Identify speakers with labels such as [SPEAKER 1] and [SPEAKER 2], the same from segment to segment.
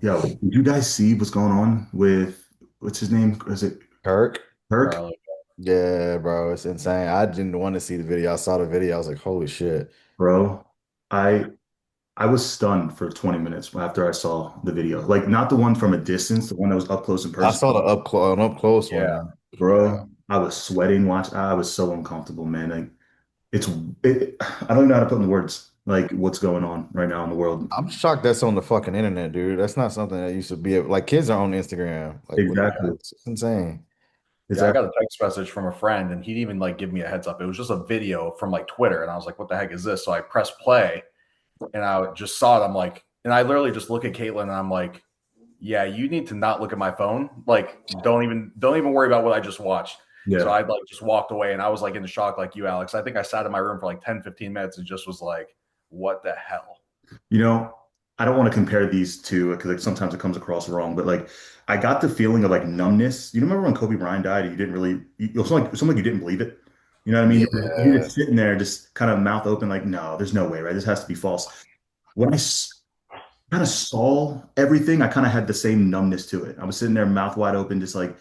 [SPEAKER 1] Yo, did you guys see what's going on with what's his name? Is it
[SPEAKER 2] Kirk?
[SPEAKER 1] Kirk?
[SPEAKER 3] Charlie.
[SPEAKER 2] Yeah, bro, it's insane. I didn't want to see the video. I saw the video. I was like, holy shit.
[SPEAKER 1] Bro, I I was stunned for 20 minutes after I saw the video. Like not the one from a distance, the one that was up close and
[SPEAKER 2] I
[SPEAKER 1] personal.
[SPEAKER 2] saw the up close
[SPEAKER 3] Yeah.
[SPEAKER 2] one. Yeah.
[SPEAKER 1] Bro, I was sweating watch. I was so uncomfortable, man. Like it's I don't even know how to put in words like what's going on right now in the world.
[SPEAKER 2] I'm shocked that's on the fucking internet, dude. That's not something that used to be like kids are on Instagram. Like, what?
[SPEAKER 1] Exactly.
[SPEAKER 2] It's insane.
[SPEAKER 3] Yeah, I
[SPEAKER 1] Exactly.
[SPEAKER 3] got a text message from a friend and he'd even like give me a heads up. It was just a video from like Twitter. And I was like, what the heck is this? So I pressed play and I just saw it. I'm like, and I literally just look at Caitlin and I'm like, yeah, you need to not look at my phone. Like, don't even worry about what I just watched. So
[SPEAKER 1] Yeah.
[SPEAKER 3] I like just walked away and I was like in shock like you, Alex. I think I sat in my room for like 10, 15 minutes and just was like, what the hell?
[SPEAKER 1] You know, I don't want to compare these two because like sometimes it comes across wrong, but like I got the feeling of like numbness. You remember when Kobe Bryant died and you didn't really, it was like you didn't believe it. You know what I mean? You're
[SPEAKER 2] Yeah.
[SPEAKER 1] just sitting there, just kind of mouth open, like, no, there's no way, right? This has to be false. When kind of saw everything, I kind of had the same numbness to it. I was sitting there, mouth wide open, just like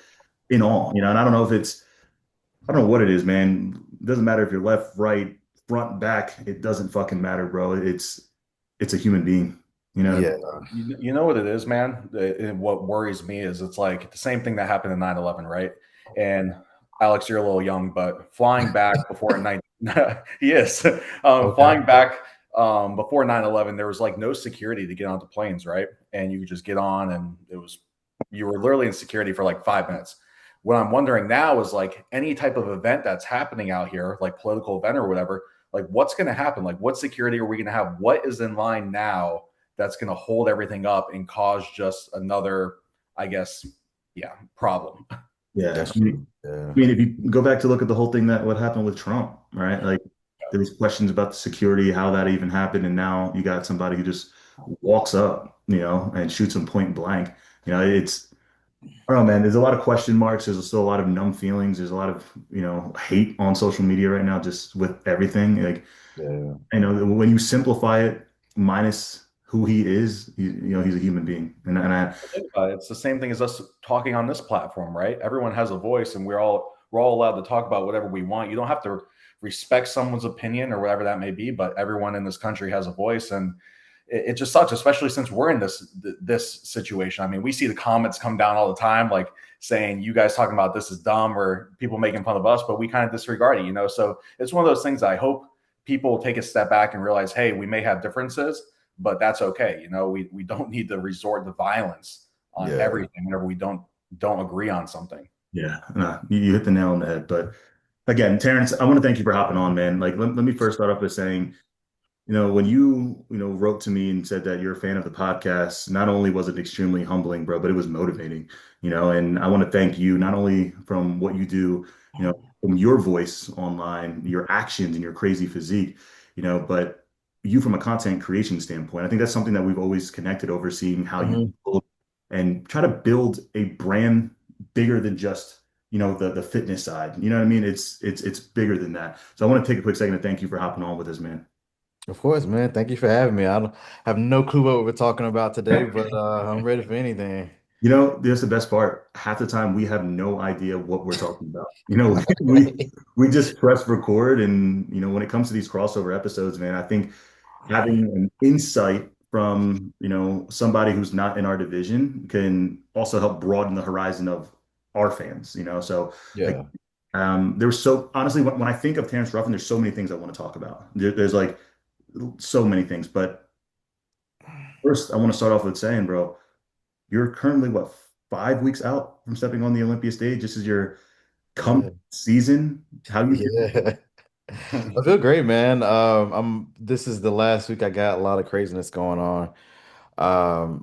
[SPEAKER 1] in awe, and I don't know if I don't know what it is, man. It doesn't matter if you're left, right, front, back. It doesn't fucking matter, bro. It's a human being. You know what I mean?
[SPEAKER 2] Yeah.
[SPEAKER 3] You know what it is, man? What worries me is it's like the same thing that happened in 9/11, right? And Alex, you're a little young, but flying back before 9, he is.
[SPEAKER 2] Okay.
[SPEAKER 3] Flying back before 9/11, there was like no security to get onto planes, right? And you could just get on and you were literally in security for like 5 minutes. What I'm wondering now is like any type of event that's happening out here, like political event or whatever, like what's going to happen? Like what security are we going to have? What is in line now that's going to hold everything up and cause just another, I guess, yeah, problem.
[SPEAKER 1] Yeah.
[SPEAKER 2] That's true. Yeah.
[SPEAKER 1] I mean, if you go back to look at the whole thing that what happened with Trump, right? Like there was questions about the security, how that even happened, and now you got somebody who just walks up, and shoots him point blank. It's I don't know, man. There's a lot of question marks. There's still a lot of numb feelings. There's a lot of, hate on social media right now, just with everything. Like,
[SPEAKER 2] Yeah.
[SPEAKER 1] when you simplify it, minus who he is, he's a human being. And
[SPEAKER 3] It's the same thing as us talking on this platform, right? Everyone has a voice, and we're all allowed to talk about whatever we want. You don't have to respect someone's opinion or whatever that may be, but everyone in this country has a voice, and it just sucks, especially since we're in this situation. I mean, we see the comments come down all the time, like saying you guys talking about this is dumb or people making fun of us, but we kind of disregard it. So it's one of those things. I hope people take a step back and realize, hey, we may have differences, but that's okay. We don't need to resort to violence on
[SPEAKER 2] Yeah.
[SPEAKER 3] everything whenever we don't agree on something.
[SPEAKER 1] yeah, you hit the nail on the head. But again, Terrence, I want to thank you for hopping on, man. Like, let me first start off by saying, when you wrote to me and said that you're a fan of the podcast, not only was it extremely humbling, bro, but it was motivating, and I want to thank you not only from what you do, from your voice online, your actions and your crazy physique, but you from a content creation standpoint. I think that's something that we've always connected over, seeing how you
[SPEAKER 2] Mhm.
[SPEAKER 1] build and try to build a brand bigger than just the fitness side. You know what I mean? It's bigger than that. So I want to take a quick second to thank you for hopping on with us, man.
[SPEAKER 2] Of course, man. Thank you for having me. I don't have no clue what we're talking about today, but I'm ready for anything.
[SPEAKER 1] That's the best part. Half the time we have no idea what we're talking about. We just press record, and when it comes to these crossover episodes, man, I think having an insight from, somebody who's not in our division can also help broaden the horizon of our fans. So like
[SPEAKER 2] Yeah.
[SPEAKER 1] there's so honestly when I think of Terrence Ruffin, there's so many things I want to talk about. There's like so many things, but first I want to start off with saying, bro, you're currently what, 5 weeks out from stepping on the Olympia stage. This is your come
[SPEAKER 2] Yeah.
[SPEAKER 1] season. How you feel?
[SPEAKER 2] Yeah. I feel great, man. This is the last week I got a lot of craziness going on.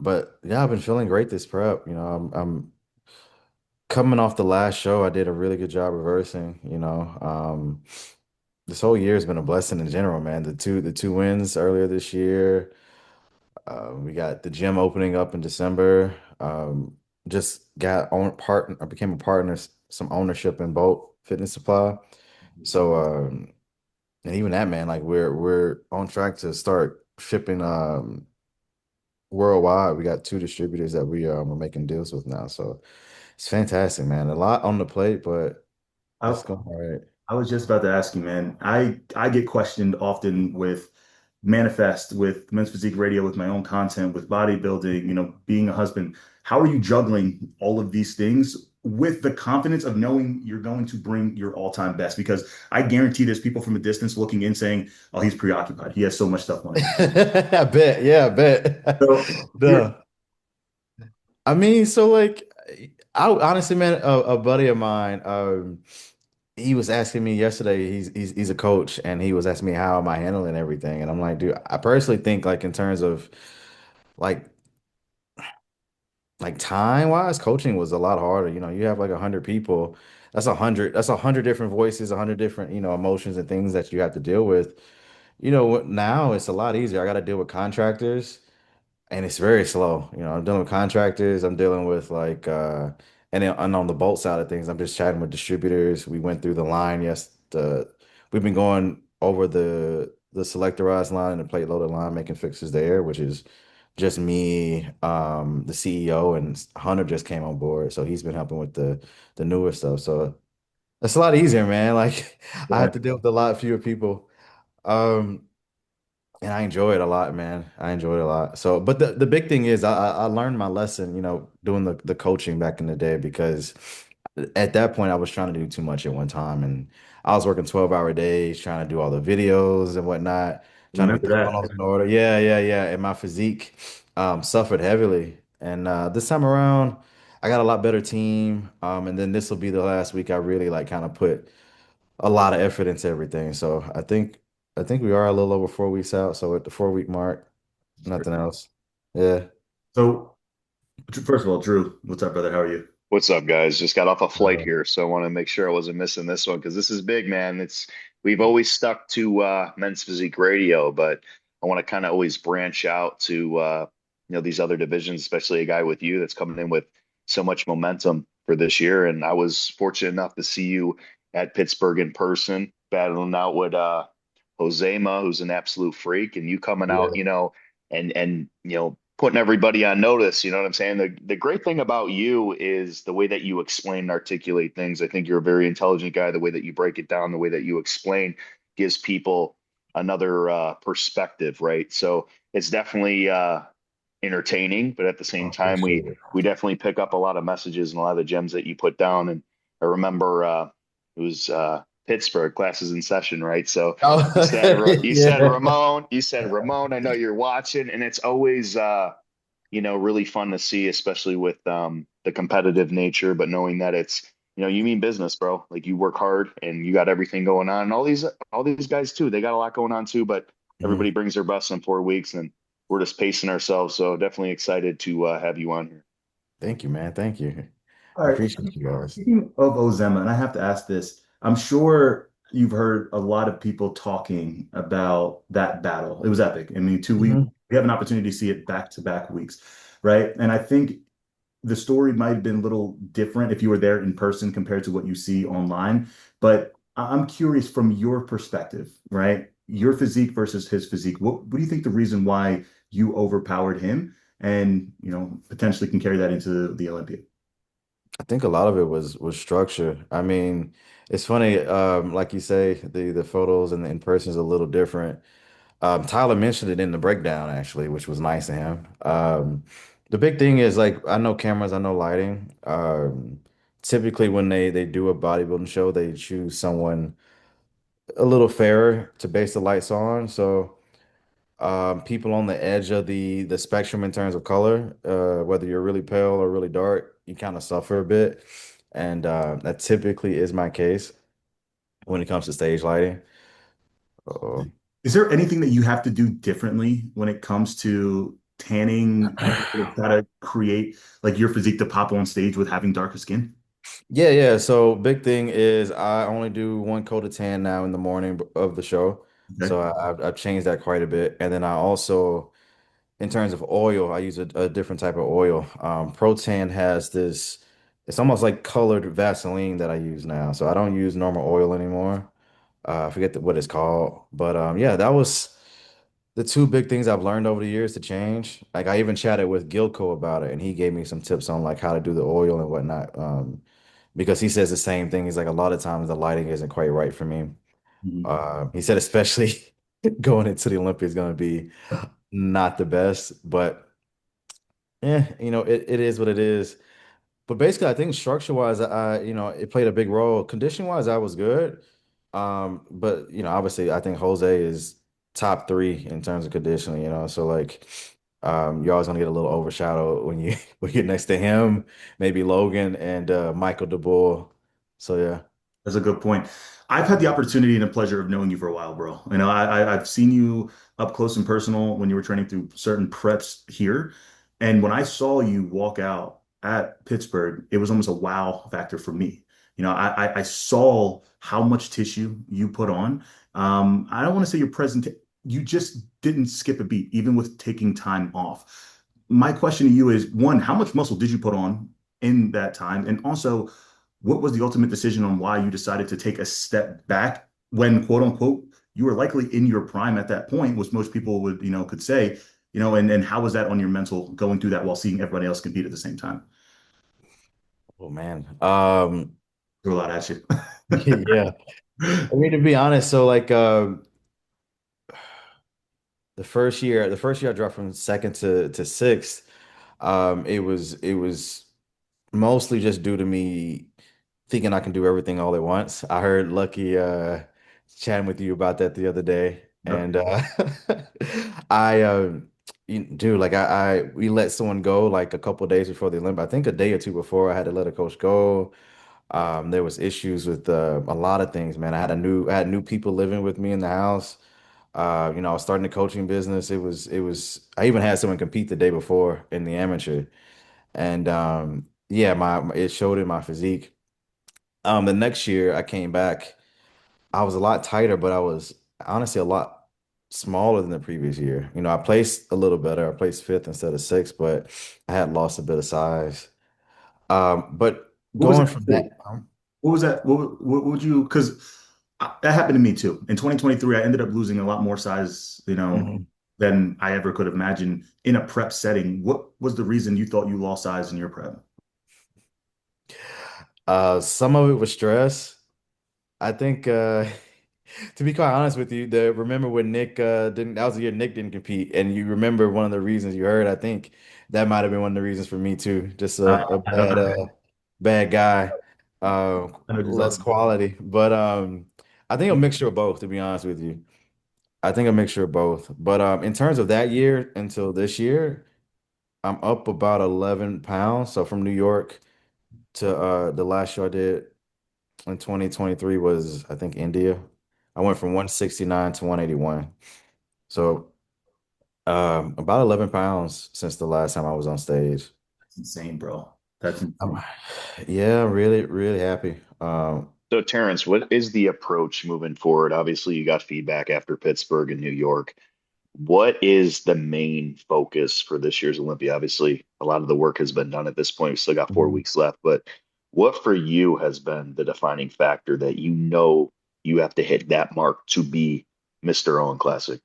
[SPEAKER 2] But yeah, I've been feeling great this prep. I'm coming off the last show. I did a really good job reversing. This whole year has been a blessing in general, man. The two wins earlier this year. We got the gym opening up in December. Just got on part. I became a partner, some ownership in Bolt Fitness Supply. So, and even that, man, like we're on track to start shipping worldwide. We got two distributors that we are making deals with now. So it's fantastic, man. A lot on the plate, but
[SPEAKER 1] I,
[SPEAKER 2] it's going all right.
[SPEAKER 1] I was just about to ask you, man. I get questioned often with Manifest, with Men's Physique Radio, with my own content, with bodybuilding, being a husband. How are you juggling all of these things with the confidence of knowing you're going to bring your all-time best? Because I guarantee there's people from a distance looking in saying, "Oh, he's preoccupied. He has so much stuff on his mind."
[SPEAKER 2] I bet. Yeah, I bet.
[SPEAKER 1] So you're
[SPEAKER 2] Duh. I mean, so like, I honestly, man, a buddy of mine, he was asking me yesterday. He's a coach, and he was asking me how am I handling everything, and I'm like, dude, I personally think like in terms of like time wise, coaching was a lot harder. You know, you have like 100 people. That's 100 different voices, 100 different emotions and things that you have to deal with. Now it's a lot easier. I got to deal with contractors. And it's very slow. I'm dealing with contractors. I'm dealing with and on the bolt side of things, I'm just chatting with distributors. We went through the line. Yes, we've been going over the selectorized line and the plate loaded line, making fixes there, which is just me, the CEO, and Hunter just came on board, so he's been helping with the newer stuff. So it's a lot easier, man. Like I
[SPEAKER 1] yeah.
[SPEAKER 2] have to deal with a lot fewer people. Um, and I enjoy it a lot, man. I enjoy it a lot. So, but the big thing is I learned my lesson, doing the coaching back in the day because at that point I was trying to do too much at one time and I was working 12-hour days trying to do all the videos and whatnot, trying to get
[SPEAKER 1] Remember
[SPEAKER 2] the
[SPEAKER 1] that.
[SPEAKER 2] funnels in order. Yeah, yeah, yeah. And my physique suffered heavily. And this time around I got a lot better team. And then this will be the last week I really like kind of put a lot of effort into everything. So I think we are a little over 4 weeks out. So at the 4 week mark, nothing else. Yeah.
[SPEAKER 1] So, first of all, Drew, what's up, brother? How are you?
[SPEAKER 4] What's up, guys? Just got off a flight
[SPEAKER 2] Uh,
[SPEAKER 4] here, so I want to make sure I wasn't missing this one because this is big, man. It's we've always stuck to Men's Physique Radio, but I want to kind of always branch out to these other divisions, especially a guy with you that's coming in with so much momentum for this year. And I was fortunate enough to see you at Pittsburgh in person, battling out with Josema, who's an absolute freak, and you coming out,
[SPEAKER 2] yeah.
[SPEAKER 4] and putting everybody on notice. You know what I'm saying? The great thing about you is the way that you explain and articulate things. I think you're a very intelligent guy. The way that you break it down, the way that you explain gives people another perspective, right? So it's definitely entertaining, but at the
[SPEAKER 2] I
[SPEAKER 4] same time,
[SPEAKER 2] appreciate
[SPEAKER 4] we
[SPEAKER 2] it.
[SPEAKER 4] we definitely pick up a lot of messages and a lot of the gems that you put down. And I remember it was Pittsburgh classes in session, right? So
[SPEAKER 2] Oh, yeah.
[SPEAKER 4] You said Ramon. I know you're watching, and it's always really fun to see, especially with the competitive nature, but knowing that it's you mean business, bro. Like you work hard and you got everything going on. And all these guys too, they got a lot going on too, but
[SPEAKER 2] Mhm.
[SPEAKER 4] everybody brings their best in 4 weeks and we're just pacing ourselves. So definitely excited to have you on here.
[SPEAKER 2] Thank you, man. Thank you.
[SPEAKER 1] All
[SPEAKER 2] I
[SPEAKER 1] right.
[SPEAKER 2] appreciate you guys.
[SPEAKER 1] Speaking of Ozema, and I have to ask this, I'm sure you've heard a lot of people talking about that battle. It was epic. I mean,
[SPEAKER 2] Mhm.
[SPEAKER 1] we have an opportunity to see it back to back weeks, right? And I think the story might have been a little different if you were there in person compared to what you see online. But I'm curious from your perspective, right? Your physique versus his physique. What do you think the reason why you overpowered him and, potentially can carry that into the Olympia?
[SPEAKER 2] I think a lot of it was structure. I mean, it's funny, like you say, the photos and the in person is a little different. Tyler mentioned it in the breakdown actually, which was nice of him. The big thing is like I know cameras, I know lighting. Typically when they do a bodybuilding show, they choose someone a little fairer to base the lights on. So people on the edge of the spectrum in terms of color, whether you're really pale or really dark, you kind of suffer a bit. And that typically is my case when it comes to stage lighting. Uh,
[SPEAKER 1] Is there anything that you have to do differently when it comes to tanning in order to try to create like your physique to pop on stage with having darker skin?
[SPEAKER 2] Yeah, yeah. So big thing is I only do one coat of tan now in the morning of the show.
[SPEAKER 1] Okay.
[SPEAKER 2] So I've changed that quite a bit. And then I also, in terms of oil, I use a different type of oil. Protan has this, it's almost like colored Vaseline that I use now. So I don't use normal oil anymore. I forget what it's called. But yeah, that was. the two big things I've learned over the years to change. Like I even chatted with Gilco about it, and he gave me some tips on like how to do the oil and whatnot. Because he says the same thing. He's like, a lot of times the lighting isn't quite right for me.
[SPEAKER 1] Mhm.
[SPEAKER 2] He said especially going into the Olympia is going to be not the best, but yeah, it is what it is. But basically, I think structure wise, it played a big role. Condition wise, I was good. But obviously, I think Jose is top three in terms of conditioning. So like, you're always gonna get a little overshadowed when you when you're next to him, maybe Logan and Michael DeBoer. So yeah.
[SPEAKER 1] That's a good point. I've had the opportunity and the pleasure of knowing you for a while, bro. I've seen you up close and personal when you were training through certain preps here. And when I saw you walk out at Pittsburgh, it was almost a wow factor for me. I saw how much tissue you put on. I don't want to say you're present, you just didn't skip a beat, even with taking time off. My question to you is, one, how much muscle did you put on in that time? And also, what was the ultimate decision on why you decided to take a step back when, quote unquote, you were likely in your prime at that point, which most people would, could say, and how was that on your mental going through that while seeing everybody else compete at the same time?
[SPEAKER 2] Oh man.
[SPEAKER 1] Threw a lot at you.
[SPEAKER 2] Yeah. I mean, to be honest, so like the first year I dropped from second to sixth. It was mostly just due to me thinking I can do everything all at once. I heard Lucky chatting with you about that the other day,
[SPEAKER 1] Yep.
[SPEAKER 2] and I dude, like we let someone go like a couple days before the Olympics. I think a day or two before I had to let a coach go. There was issues with a lot of things, man. I had new people living with me in the house. I was starting the coaching business. I even had someone compete the day before in the amateur. And yeah, it showed in my physique. The next year I came back, I was a lot tighter, but I was honestly a lot smaller than the previous year. I placed a little better. I placed fifth instead of sixth, but I had lost a bit of size. But
[SPEAKER 1] What was
[SPEAKER 2] going
[SPEAKER 1] that?
[SPEAKER 2] from that,
[SPEAKER 1] What was that? What would you, because that happened to me too. In 2023, I ended up losing a lot more size,
[SPEAKER 2] Mhm.
[SPEAKER 1] than I ever could have imagined in a prep setting. What was the reason you thought you lost size in your prep?
[SPEAKER 2] Some of it was stress. I think to be quite honest with you, remember when Nick didn't that was the year Nick didn't compete, and you remember one of the reasons you heard, I think that might have been one of the reasons for me too. Just a bad guy,
[SPEAKER 1] I know what you're
[SPEAKER 2] less
[SPEAKER 1] talking about.
[SPEAKER 2] quality. But I think a mixture of both, to be honest with you. I think a mixture of both. But in terms of that year until this year, I'm up about 11 pounds. So from New York to the last show I did in 2023 was, I think, India. I went from 169 to 181. So about 11 pounds since the last time I was on stage.
[SPEAKER 1] That's insane, bro. That's
[SPEAKER 2] Um,
[SPEAKER 1] insane.
[SPEAKER 2] yeah, really, really happy.
[SPEAKER 4] So, Terrence, what is the approach moving forward? Obviously, you got feedback after Pittsburgh and New York. What is the main focus for this year's Olympia? Obviously, a lot of the work has been done at this point. We still got 4 weeks left, but what for you has been the defining factor that you have to hit that mark to be Mr. Owen Classic?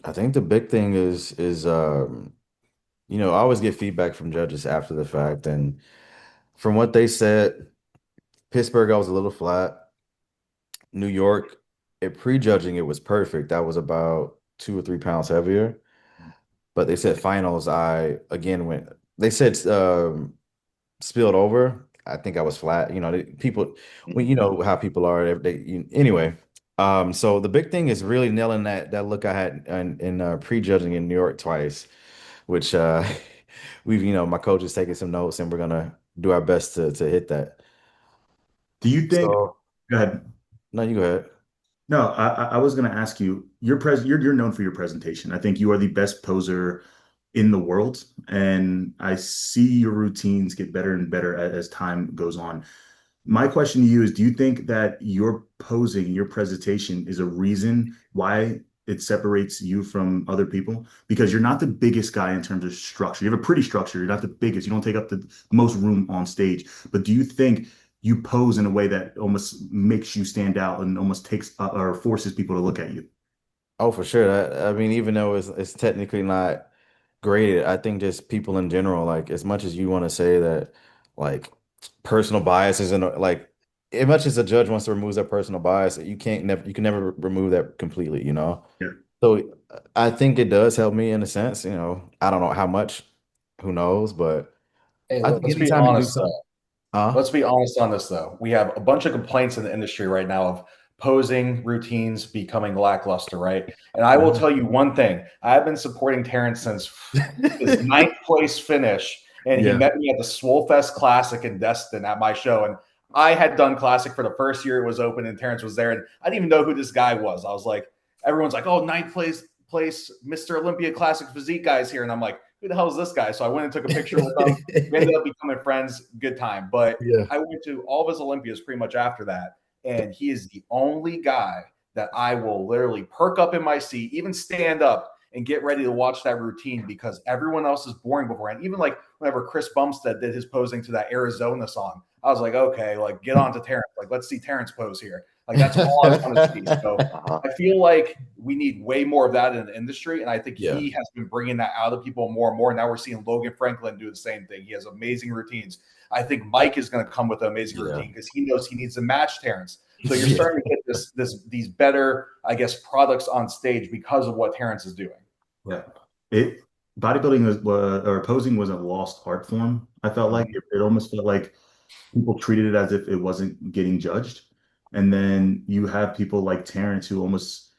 [SPEAKER 2] I think the big thing I always get feedback from judges after the fact, and from what they said, Pittsburgh, I was a little flat. New York, at prejudging, it was perfect. That was about 2 or 3 pounds heavier. But they said finals, I again went. They said spilled over. I think I was flat. People, when
[SPEAKER 4] Mhm.
[SPEAKER 2] you know how people are, anyway. So the big thing is really nailing that look I had in prejudging in New York twice, which my coach is taking some notes and we're gonna do our best to hit that.
[SPEAKER 1] Do you think,
[SPEAKER 2] So
[SPEAKER 1] go ahead.
[SPEAKER 2] no, you go ahead.
[SPEAKER 1] No, I was going to ask you, you're known for your presentation. I think you are the best poser in the world, and I see your routines get better and better as time goes on. My question to you is, do you think that your posing, your presentation is a reason why it separates you from other people? Because you're not the biggest guy in terms of structure. You have a pretty structure. You're not the biggest. You don't take up the most room on stage. But do you think you pose in a way that almost makes you stand out and almost takes or forces people to look at you?
[SPEAKER 2] Oh, for sure. I mean, even though it's technically not graded, I think just people in general, like as much as you want to say that like personal biases and like as much as a judge wants to remove their personal bias, you can never remove that completely, you know?
[SPEAKER 1] Yeah.
[SPEAKER 2] So I think it does help me in a sense, you know. I don't know how much, who knows, but
[SPEAKER 3] Hey,
[SPEAKER 2] I think
[SPEAKER 3] let's be
[SPEAKER 2] anytime you do
[SPEAKER 3] honest
[SPEAKER 2] something,
[SPEAKER 3] though.
[SPEAKER 2] huh?
[SPEAKER 3] Let's be honest on this though. We have a bunch of complaints in the industry right now of posing routines becoming lackluster, right? And I will tell you one thing. I've been supporting Terrence since his ninth place finish, and he
[SPEAKER 2] Yeah.
[SPEAKER 3] met me at the Swolefest Classic in Destin at my show. And I had done Classic for the first year it was open, and Terrence was there, and I didn't even know who this guy was. I was like, everyone's like, "Oh, ninth place, Mr. Olympia Classic Physique guy's here," and I'm like, "Who the hell is this guy?" So I went and took a picture with him. We ended up becoming friends. Good time, but
[SPEAKER 2] Yeah.
[SPEAKER 3] I went to all of his Olympias pretty much after that, and he is the only guy that I will literally perk up in my seat, even stand up and get ready to watch that routine because everyone else is boring beforehand. Even like whenever Chris Bumstead did his posing to that Arizona song, I was like, okay, like get on to Terrence. Like, let's see Terrence pose here. Like, that's all I want to see. So
[SPEAKER 4] Uh-huh.
[SPEAKER 3] I feel like we need way more of that in the industry. And I think
[SPEAKER 2] Yeah.
[SPEAKER 3] he has been bringing that out of people more and more. Now we're seeing Logan Franklin do the same thing. He has amazing routines. I think Mike is going to come with an amazing
[SPEAKER 2] Yeah.
[SPEAKER 3] routine because he knows he needs to match Terrence. So you're
[SPEAKER 2] Yeah.
[SPEAKER 3] starting to get these better, I guess, products on stage because of what Terrence is doing.
[SPEAKER 1] Yeah. It bodybuilding was or posing was a lost art form. I felt like
[SPEAKER 3] Mhm.
[SPEAKER 1] it almost felt like people treated it as if it wasn't getting judged. And then you have people like Terrence who almost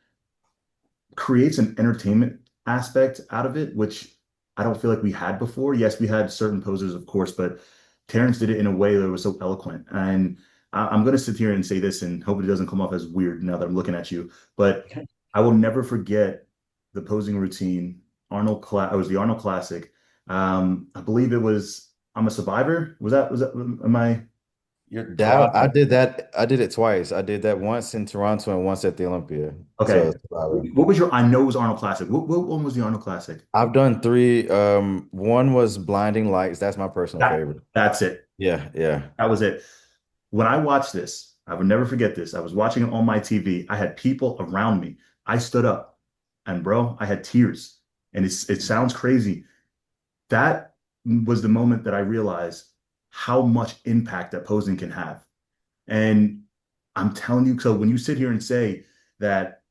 [SPEAKER 1] creates an entertainment aspect out of it, which I don't feel like we had before. Yes, we had certain posers, of course, but Terrence did it in a way that was so eloquent. And I'm going to sit here and say this and hope it doesn't come off as weird now that I'm looking at you, but I will never forget the posing routine. It was the Arnold Classic. I believe it was I'm a Survivor. Am I?
[SPEAKER 3] You're
[SPEAKER 2] That
[SPEAKER 3] correct.
[SPEAKER 2] I did that. I did it twice. I did that once in Toronto and once at the Olympia.
[SPEAKER 1] Okay.
[SPEAKER 2] So Survivor.
[SPEAKER 1] What was your, I know it was Arnold Classic. What one was the Arnold Classic?
[SPEAKER 2] I've done three. One was Blinding Lights. That's my personal favorite.
[SPEAKER 1] That's it.
[SPEAKER 2] Yeah, yeah.
[SPEAKER 1] That was it. When I watched this, I would never forget this. I was watching it on my TV. I had people around me. I stood up and bro, I had tears. And it sounds crazy. That was the moment that I realized how much impact that posing can have. And I'm telling you, so when you sit here and say that,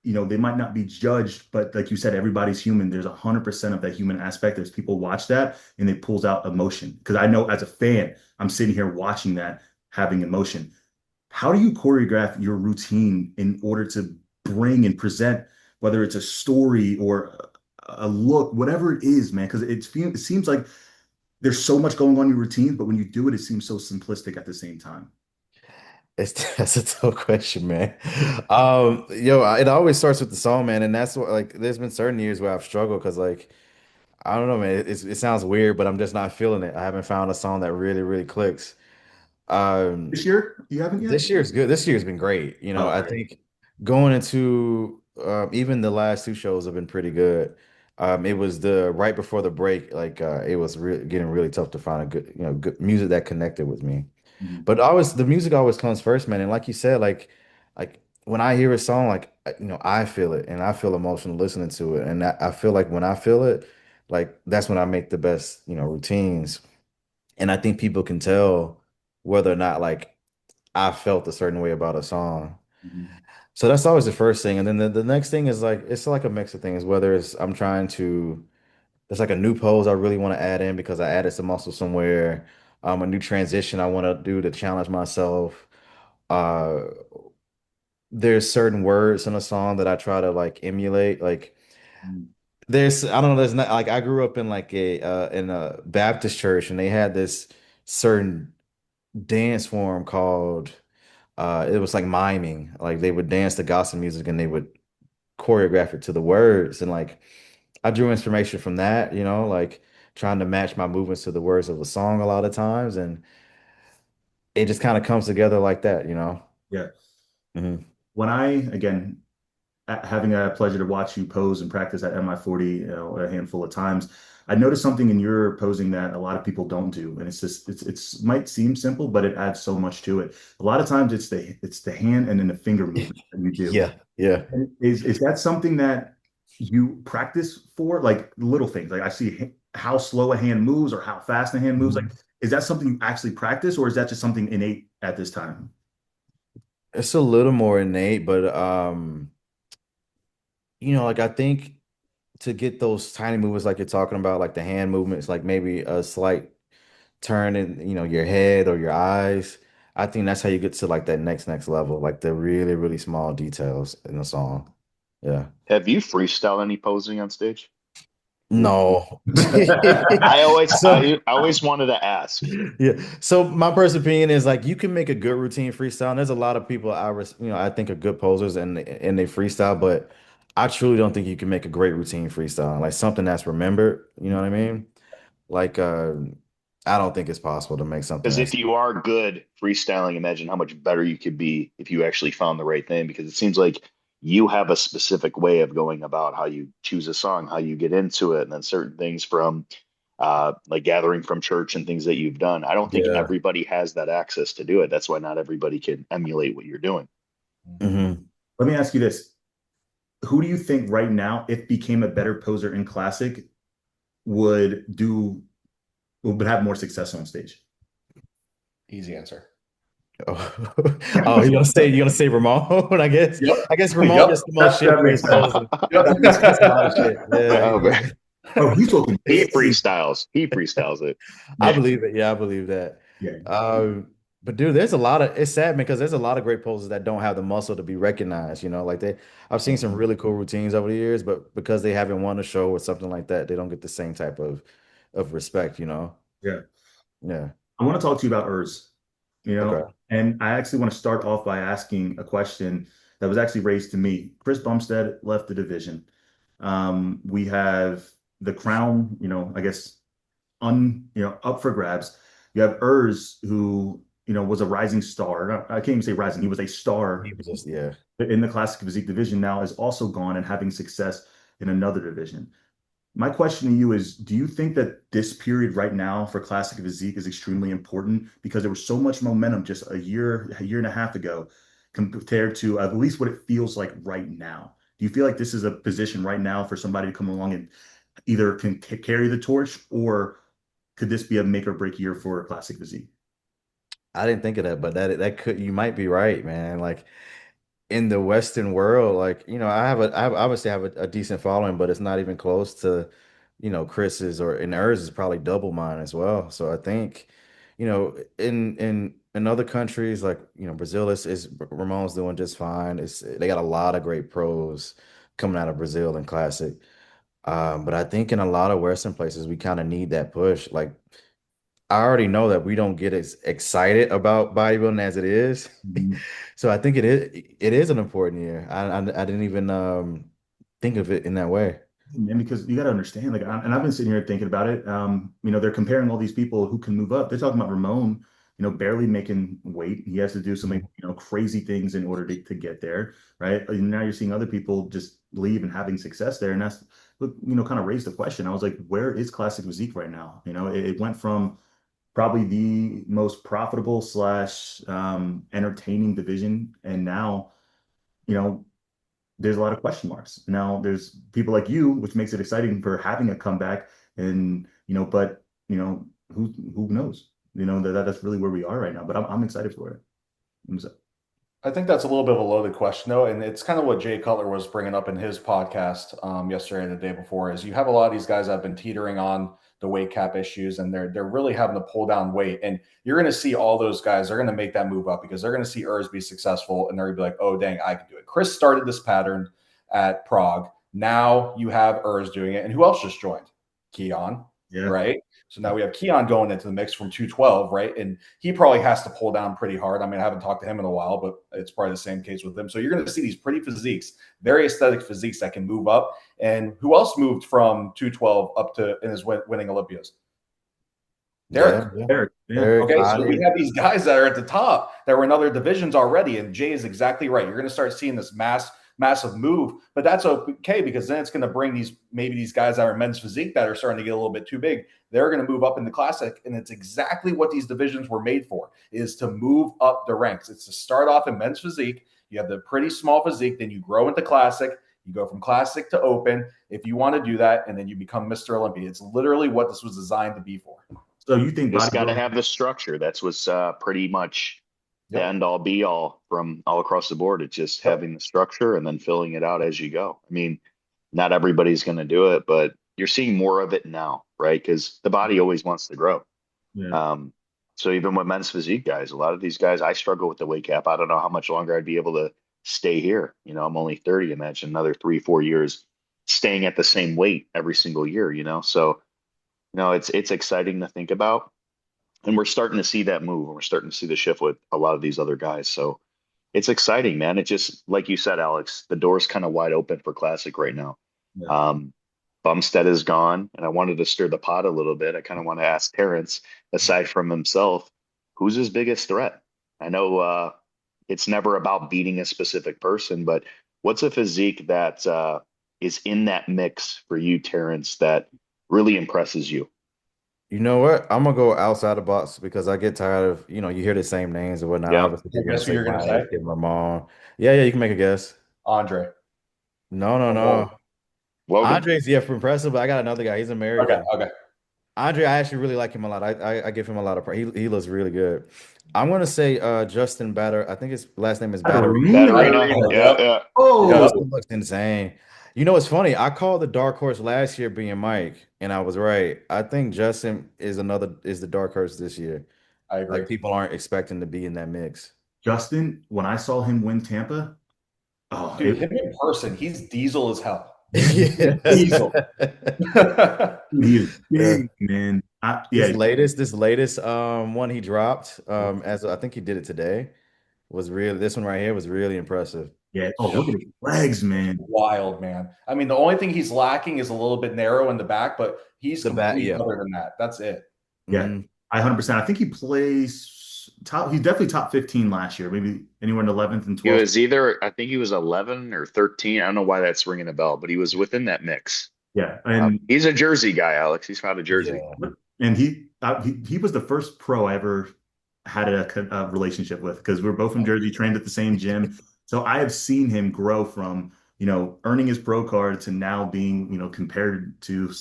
[SPEAKER 1] they might not be judged, but like you said, everybody's human. There's 100% of that human aspect. There's people watch that and it pulls out emotion. Because I know as a fan, I'm sitting here watching that, having emotion. How do you choreograph your routine in order to bring and present, whether it's a story or a look, whatever it is, man? Because it seems like there's so much going on in your routine, but when you do it, it seems so simplistic at the same time.
[SPEAKER 2] It's that's a tough question, man. It always starts with the song, man, and that's what like. There's been certain years where I've struggled because like I don't know, man. It sounds weird, but I'm just not feeling it. I haven't found a song that really, really clicks. Um,
[SPEAKER 1] This year, you haven't yet?
[SPEAKER 2] This year's good. This year's been great. You know,
[SPEAKER 1] Oh,
[SPEAKER 2] I
[SPEAKER 1] okay.
[SPEAKER 2] think going into even the last two shows have been pretty good. It was the right before the break, like it was getting really tough to find a good, good music that connected with me.
[SPEAKER 1] Mhm.
[SPEAKER 2] But always the music always comes first, man. And like you said, like when I hear a song, like I feel it and I feel emotional listening to it. And I feel like when I feel it, like that's when I make the best, routines. And I think people can tell whether or not like I felt a certain way about a song.
[SPEAKER 1] Mhm.
[SPEAKER 2] So that's always the first thing. And then the next thing is like it's like a mix of things, whether it's I'm trying to there's like a new pose I really want to add in because I added some muscle somewhere, a new transition I want to do to challenge myself. Uh there's certain words in a song that I try to like emulate. Like
[SPEAKER 1] Mhm.
[SPEAKER 2] there's I don't know, there's not like I grew up in like a Baptist church and they had this certain dance form called it was like miming. Like they would dance to gospel music and they would choreograph it to the words. And like I drew inspiration from that, like trying to match my movements to the words of a song a lot of times. And it just kind of comes together like that.
[SPEAKER 1] Yeah.
[SPEAKER 2] Mhm.
[SPEAKER 1] When having a pleasure to watch you pose and practice at MI40, a handful of times, I noticed something in your posing that a lot of people don't do, and it's just it's might seem simple, but it adds so much to it. A lot of times it's the hand and then the finger movement that you do.
[SPEAKER 2] Yeah, yeah.
[SPEAKER 1] And is that something that you practice for, like little things? Like I see how slow a hand moves or how fast a hand moves. Like,
[SPEAKER 2] Mhm.
[SPEAKER 1] is that something you actually practice, or is that just something innate at this time?
[SPEAKER 2] It's a little more innate, but like I think to get those tiny movements like you're talking about, like the hand movements, like maybe a slight turn in, your head or your eyes. I think that's how you get to like that next level, like the really, really small details in the song. Yeah.
[SPEAKER 4] Have you freestyled any posing on stage?
[SPEAKER 2] No.
[SPEAKER 4] I always,
[SPEAKER 2] So
[SPEAKER 4] I, I always wanted to ask
[SPEAKER 2] yeah. So my personal opinion is like you can make a good routine freestyle. And there's a lot of people I think are good posers and they freestyle, but I truly don't think you can make a great routine freestyle. Like something that's remembered, you know what I mean? Like I don't think it's possible to make something
[SPEAKER 4] because if
[SPEAKER 2] that's
[SPEAKER 4] you are good freestyling, imagine how much better you could be if you actually found the right thing. Because it seems like you have a specific way of going about how you choose a song, how you get into it, and then certain things from like gathering from church and things that you've done. I don't think
[SPEAKER 2] yeah.
[SPEAKER 4] everybody has that access to do it. That's why not everybody can emulate what you're doing.
[SPEAKER 2] Hmm.
[SPEAKER 1] Let me ask you this. Who do you think right now, if became a better poser in classic, would do would have more success on stage?
[SPEAKER 3] Easy answer.
[SPEAKER 2] Oh, oh, you're gonna say Ramon, I guess.
[SPEAKER 3] Yep.
[SPEAKER 2] I guess Ramon
[SPEAKER 3] Yep.
[SPEAKER 2] gets the most shit
[SPEAKER 1] That
[SPEAKER 2] for his
[SPEAKER 1] makes sense.
[SPEAKER 2] posing.
[SPEAKER 1] That makes
[SPEAKER 2] He gets a
[SPEAKER 1] sense.
[SPEAKER 2] lot of shit. Yeah,
[SPEAKER 4] Oh man,
[SPEAKER 1] Oh, he's talking
[SPEAKER 4] he
[SPEAKER 1] big.
[SPEAKER 4] freestyles. He freestyles it.
[SPEAKER 2] I
[SPEAKER 1] Yeah,
[SPEAKER 2] believe it. Yeah, I believe that.
[SPEAKER 1] yeah.
[SPEAKER 2] But dude, it's sad because there's a lot of great poses that don't have the muscle to be recognized. I've seen some really cool routines over the years, but because they haven't won a show or something like that, they don't get the same type of respect.
[SPEAKER 1] Yeah.
[SPEAKER 2] Yeah.
[SPEAKER 1] I want to talk to you about Urs,
[SPEAKER 2] Okay.
[SPEAKER 1] and I actually want to start off by asking a question that was actually raised to me. Chris Bumstead left the division. We have the crown, I guess, up for grabs. You have Urs, who, was a rising star. I can't even say rising. He was a
[SPEAKER 2] He
[SPEAKER 1] star
[SPEAKER 2] was just yeah.
[SPEAKER 1] in the classic physique division, now is also gone and having success in another division. My question to you is, do you think that this period right now for classic physique is extremely important because there was so much momentum just a year and a half ago compared to at least what it feels like right now? Do you feel like this is a position right now for somebody to come along and either can carry the torch, or could this be a make or break year for classic physique?
[SPEAKER 2] I didn't think of that, but that could you might be right, man. Like in the Western world, like, I obviously have a decent following, but it's not even close to, Chris's and hers is probably double mine as well. So I think, in other countries like, Brazil is Ramon's doing just fine. They got a lot of great pros coming out of Brazil and classic. But I think in a lot of Western places, we kind of need that push. Like I already know that we don't get as excited about bodybuilding as it is.
[SPEAKER 1] Mhm.
[SPEAKER 2] So I think it is an important year. I didn't even think of it in that way.
[SPEAKER 1] And because you got to understand, like, and I've been sitting here thinking about it. They're comparing all these people who can move up. They're talking about Ramon, barely making weight. He has to do something,
[SPEAKER 2] Mhm.
[SPEAKER 1] crazy things in order to get there, right? And now you're seeing other people just leave and having success there, and that's what, kind of raised the question. I was like, where is classic physique right now? It went from probably the most profitable slash entertaining division, and now, you know, there's a lot of question marks. Now there's people like you, which makes it exciting for having a comeback. And but who knows? That's really where we are right now. But I'm excited for it.
[SPEAKER 3] I think that's a little bit of a loaded question, though, and it's kind of what Jay Cutler was bringing up in his podcast yesterday and the day before. Is you have a lot of these guys that have been teetering on the weight cap issues, and they're really having to pull down weight. And you're going to see all those guys. They're going to make that move up because they're going to see Urs be successful, and they're going to be like, "Oh, dang, I can do it." Chris started this pattern at Prague. Now you have Urs doing it, and who else just joined? Keon,
[SPEAKER 1] Yeah.
[SPEAKER 3] right? So now we have Keon going into the mix from 212, right? And he probably has to pull down pretty hard. I mean, I haven't talked to him in a while, but it's probably the same case with him. So you're going to see these pretty physiques, very aesthetic physiques that can move up. And who else moved from 212 up to and is winning Olympias?
[SPEAKER 2] Yeah,
[SPEAKER 3] Derek.
[SPEAKER 2] yeah.
[SPEAKER 1] Eric, yeah.
[SPEAKER 2] Eric,
[SPEAKER 3] Okay, so we
[SPEAKER 2] Adi.
[SPEAKER 3] have these guys that are at the top that were in other divisions already, and Jay is exactly right. You're going to start seeing this mass massive move, but that's okay because then it's going to bring these guys that are men's physique that are starting to get a little bit too big. They're going to move up in the classic, and it's exactly what these divisions were made for: is to move up the ranks. It's to start off in men's physique. You have the pretty small physique, then you grow into classic. You go from classic to open if you want to do that, and then you become Mr. Olympia. It's literally what this was designed to be for.
[SPEAKER 1] So you think
[SPEAKER 4] Just got to
[SPEAKER 1] bodybuilding?
[SPEAKER 4] have the structure. That's what's pretty much the
[SPEAKER 3] Yep.
[SPEAKER 4] end all be all from all across the board. It's just
[SPEAKER 3] Yep.
[SPEAKER 4] having the structure and then filling it out as you go. I mean, not everybody's going to do it, but you're seeing more of it now, right? Because the body always wants to grow.
[SPEAKER 1] Yeah.
[SPEAKER 4] So even with men's physique guys, a lot of these guys, I struggle with the weight cap. I don't know how much longer I'd be able to stay here. You know, I'm only 30. Imagine another 3, 4 years staying at the same weight every single year, you know? So, it's exciting to think about. And we're starting to see that move, and we're starting to see the shift with a lot of these other guys. So it's exciting, man. It just, like you said, Alex, the door's kind of wide open for classic right now.
[SPEAKER 1] Yeah.
[SPEAKER 4] Bumstead is gone, and I wanted to stir the pot a little bit. I kind of want to ask Terrence, aside from himself, who's his biggest threat? I know it's never about beating a specific person, but what's a physique that is in that mix for you, Terrence, that really impresses you?
[SPEAKER 2] You know what? I'm gonna go outside the box because I get tired of, you hear the same names and whatnot.
[SPEAKER 4] Yep.
[SPEAKER 2] Obviously, you're gonna
[SPEAKER 3] Guess who
[SPEAKER 2] say
[SPEAKER 3] you're going to
[SPEAKER 2] Mike
[SPEAKER 3] say?
[SPEAKER 2] and Ramon. Yeah, you can make a guess.
[SPEAKER 3] Andre.
[SPEAKER 2] No, no,
[SPEAKER 3] Oh,
[SPEAKER 2] no.
[SPEAKER 4] Logan?
[SPEAKER 2] Andre's for impressive, but I got another guy. He's
[SPEAKER 3] okay.
[SPEAKER 2] American.
[SPEAKER 3] Okay.
[SPEAKER 2] Andre, I actually really like him a lot. I give him a lot of praise. He looks really good. I'm gonna say Justin Batter. I think his last name is Batterino.
[SPEAKER 1] Arena.
[SPEAKER 4] Batterina.
[SPEAKER 3] Arena.
[SPEAKER 4] Yeah,
[SPEAKER 3] Yep.
[SPEAKER 4] yeah.
[SPEAKER 1] Oh,
[SPEAKER 3] Yep.
[SPEAKER 2] Justin looks insane. You know, it's funny. I called the dark horse last year being Mike, and I was right. I think Justin is the dark horse this year.
[SPEAKER 3] I agree.
[SPEAKER 2] Like people aren't expecting to be in that mix.
[SPEAKER 1] Justin, when I saw him win Tampa, oh,
[SPEAKER 3] Dude, him in person, he's diesel as hell.
[SPEAKER 2] Yeah.
[SPEAKER 3] Diesel.
[SPEAKER 1] he is
[SPEAKER 2] Yeah.
[SPEAKER 1] big, man.
[SPEAKER 2] This
[SPEAKER 1] Yeah,
[SPEAKER 2] latest one he dropped, as I think he did it today, was really this one right here was really impressive.
[SPEAKER 1] yeah. Oh, look at his legs, man.
[SPEAKER 3] Wild, man. I mean, the only thing he's lacking is a little bit narrow in the back, but he's
[SPEAKER 2] The bat,
[SPEAKER 3] complete
[SPEAKER 2] yeah.
[SPEAKER 3] other than that. That's it.
[SPEAKER 1] Yeah,
[SPEAKER 2] Mhm.
[SPEAKER 1] 100%. I think he plays top. He's definitely top 15 last year, maybe anywhere in 11th and
[SPEAKER 4] He
[SPEAKER 1] 12th.
[SPEAKER 4] was I think he was 11 or 13. I don't know why that's ringing a bell, but he was within that mix.
[SPEAKER 1] Yeah, and
[SPEAKER 4] He's a Jersey guy, Alex. He's out of Jersey.
[SPEAKER 2] Yeah.
[SPEAKER 1] he was the first pro I ever had a relationship with because we were both from Jersey, trained at the same gym. So I have seen him grow from earning his pro card to now being compared to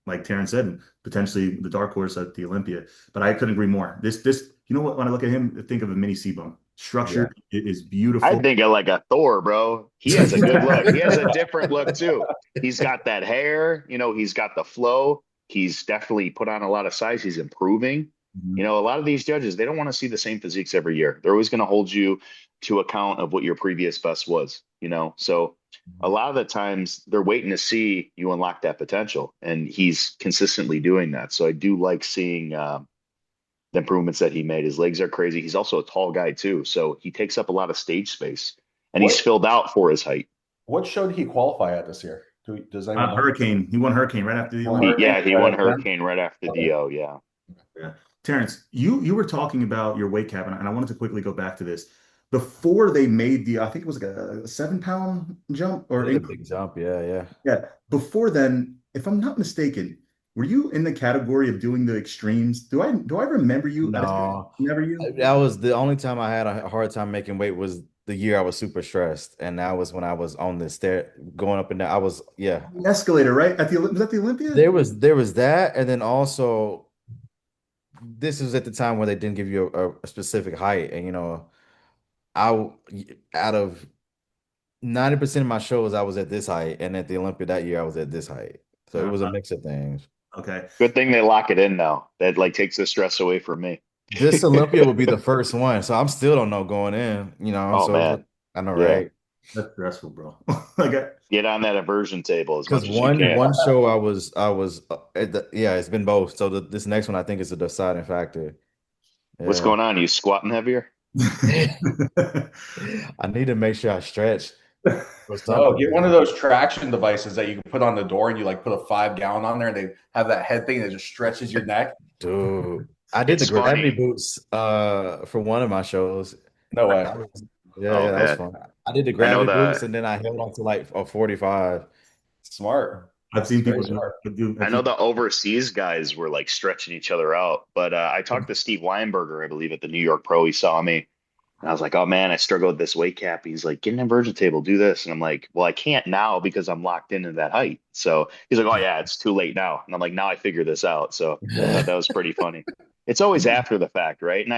[SPEAKER 1] like Terrence said, potentially the dark horse at the Olympia. But I couldn't agree more. This what, when I look at him, I think of a mini C-bone.
[SPEAKER 2] Yeah.
[SPEAKER 1] Structured, it is
[SPEAKER 4] I
[SPEAKER 1] beautiful.
[SPEAKER 4] think of like a Thor, bro. He has a good look. He has a different look too. He's got that hair, he's got the flow. He's definitely put on a lot of size. He's improving.
[SPEAKER 1] Mhm.
[SPEAKER 4] A lot of these judges, they don't want to see the same physiques every year. They're always going to hold you to account of what your previous best was. So a lot of the times they're waiting to see you unlock that potential, and he's consistently doing that. So I do like seeing the improvements that he made. His legs are crazy. He's also a tall guy too, so he takes up a lot of stage space, and he's
[SPEAKER 3] What
[SPEAKER 4] filled out for his height.
[SPEAKER 3] what show did he qualify at this year? Does anyone know?
[SPEAKER 1] Hurricane. He won Hurricane right after the
[SPEAKER 3] Won
[SPEAKER 1] Olympics.
[SPEAKER 3] Hurricane?
[SPEAKER 4] He
[SPEAKER 3] Right
[SPEAKER 4] won
[SPEAKER 3] after that?
[SPEAKER 4] Hurricane right after
[SPEAKER 3] Okay.
[SPEAKER 4] DO. Yeah.
[SPEAKER 1] Yeah. Terrence, you were talking about your weight cap, and I wanted to quickly go back to this. Before they made I think it was like a 7-pound jump
[SPEAKER 2] It
[SPEAKER 1] or
[SPEAKER 2] is a big jump. Yeah, yeah.
[SPEAKER 1] yeah. Before then, if I'm not mistaken, were you in the category of doing the extremes? Do I remember you?
[SPEAKER 2] No,
[SPEAKER 1] Never you?
[SPEAKER 2] that was the only time I had a hard time making weight was the year I was super stressed, and that was when I was on the stair going up and down. I was
[SPEAKER 1] Escalator, right? Was that the Olympia?
[SPEAKER 2] There was that, and then also this was at the time where they didn't give you a specific height, and I out of 90% of my shows I was at this height, and at the Olympia that year I was at this height, so it was a mix of things.
[SPEAKER 1] Okay.
[SPEAKER 4] Good thing they lock it in now. That like takes the stress away from me.
[SPEAKER 2] This Olympia will be the first one, so I'm still don't know going in.
[SPEAKER 4] Oh
[SPEAKER 2] So
[SPEAKER 4] man.
[SPEAKER 2] I know,
[SPEAKER 4] Yeah.
[SPEAKER 2] right?
[SPEAKER 1] That's stressful, bro. Like,
[SPEAKER 4] Get on that aversion table as
[SPEAKER 2] Because
[SPEAKER 4] much as you
[SPEAKER 2] one
[SPEAKER 4] can.
[SPEAKER 2] one show I was yeah, it's been both. So this next one I think is a deciding factor.
[SPEAKER 4] What's
[SPEAKER 2] Yeah,
[SPEAKER 4] going on? You squatting heavier?
[SPEAKER 2] I need to make sure I stretch or
[SPEAKER 3] No,
[SPEAKER 2] something.
[SPEAKER 3] get one of those traction devices that you can put on the door, and you like put a 5 gallon on there, and they have that head thing that just stretches your neck.
[SPEAKER 2] Dude, I did the
[SPEAKER 4] It's
[SPEAKER 2] gravity
[SPEAKER 4] funny.
[SPEAKER 2] boots for one of my shows.
[SPEAKER 3] No way.
[SPEAKER 2] Yeah,
[SPEAKER 4] Oh
[SPEAKER 2] yeah, that was
[SPEAKER 4] man.
[SPEAKER 2] fun. I did the
[SPEAKER 4] I know
[SPEAKER 2] gravity boost
[SPEAKER 4] the
[SPEAKER 2] and then I held on to like a 45.
[SPEAKER 3] Smart.
[SPEAKER 1] I've
[SPEAKER 3] It's
[SPEAKER 1] seen
[SPEAKER 3] very
[SPEAKER 1] people do
[SPEAKER 3] smart.
[SPEAKER 1] that. Do.
[SPEAKER 4] I
[SPEAKER 1] I've
[SPEAKER 4] know
[SPEAKER 1] seen,
[SPEAKER 4] the overseas guys were like stretching each other out. But I talked to Steve Weinberger, I believe, at the New York Pro. He saw me. And I was like, oh man, I struggle with this weight cap. He's like, get an inversion table, do this. And I'm like, well, I can't now because I'm locked into that height. So he's like, oh yeah, it's too late now. And I'm like, now I figure this out. So I thought that was pretty funny. It's always after the fact, right? And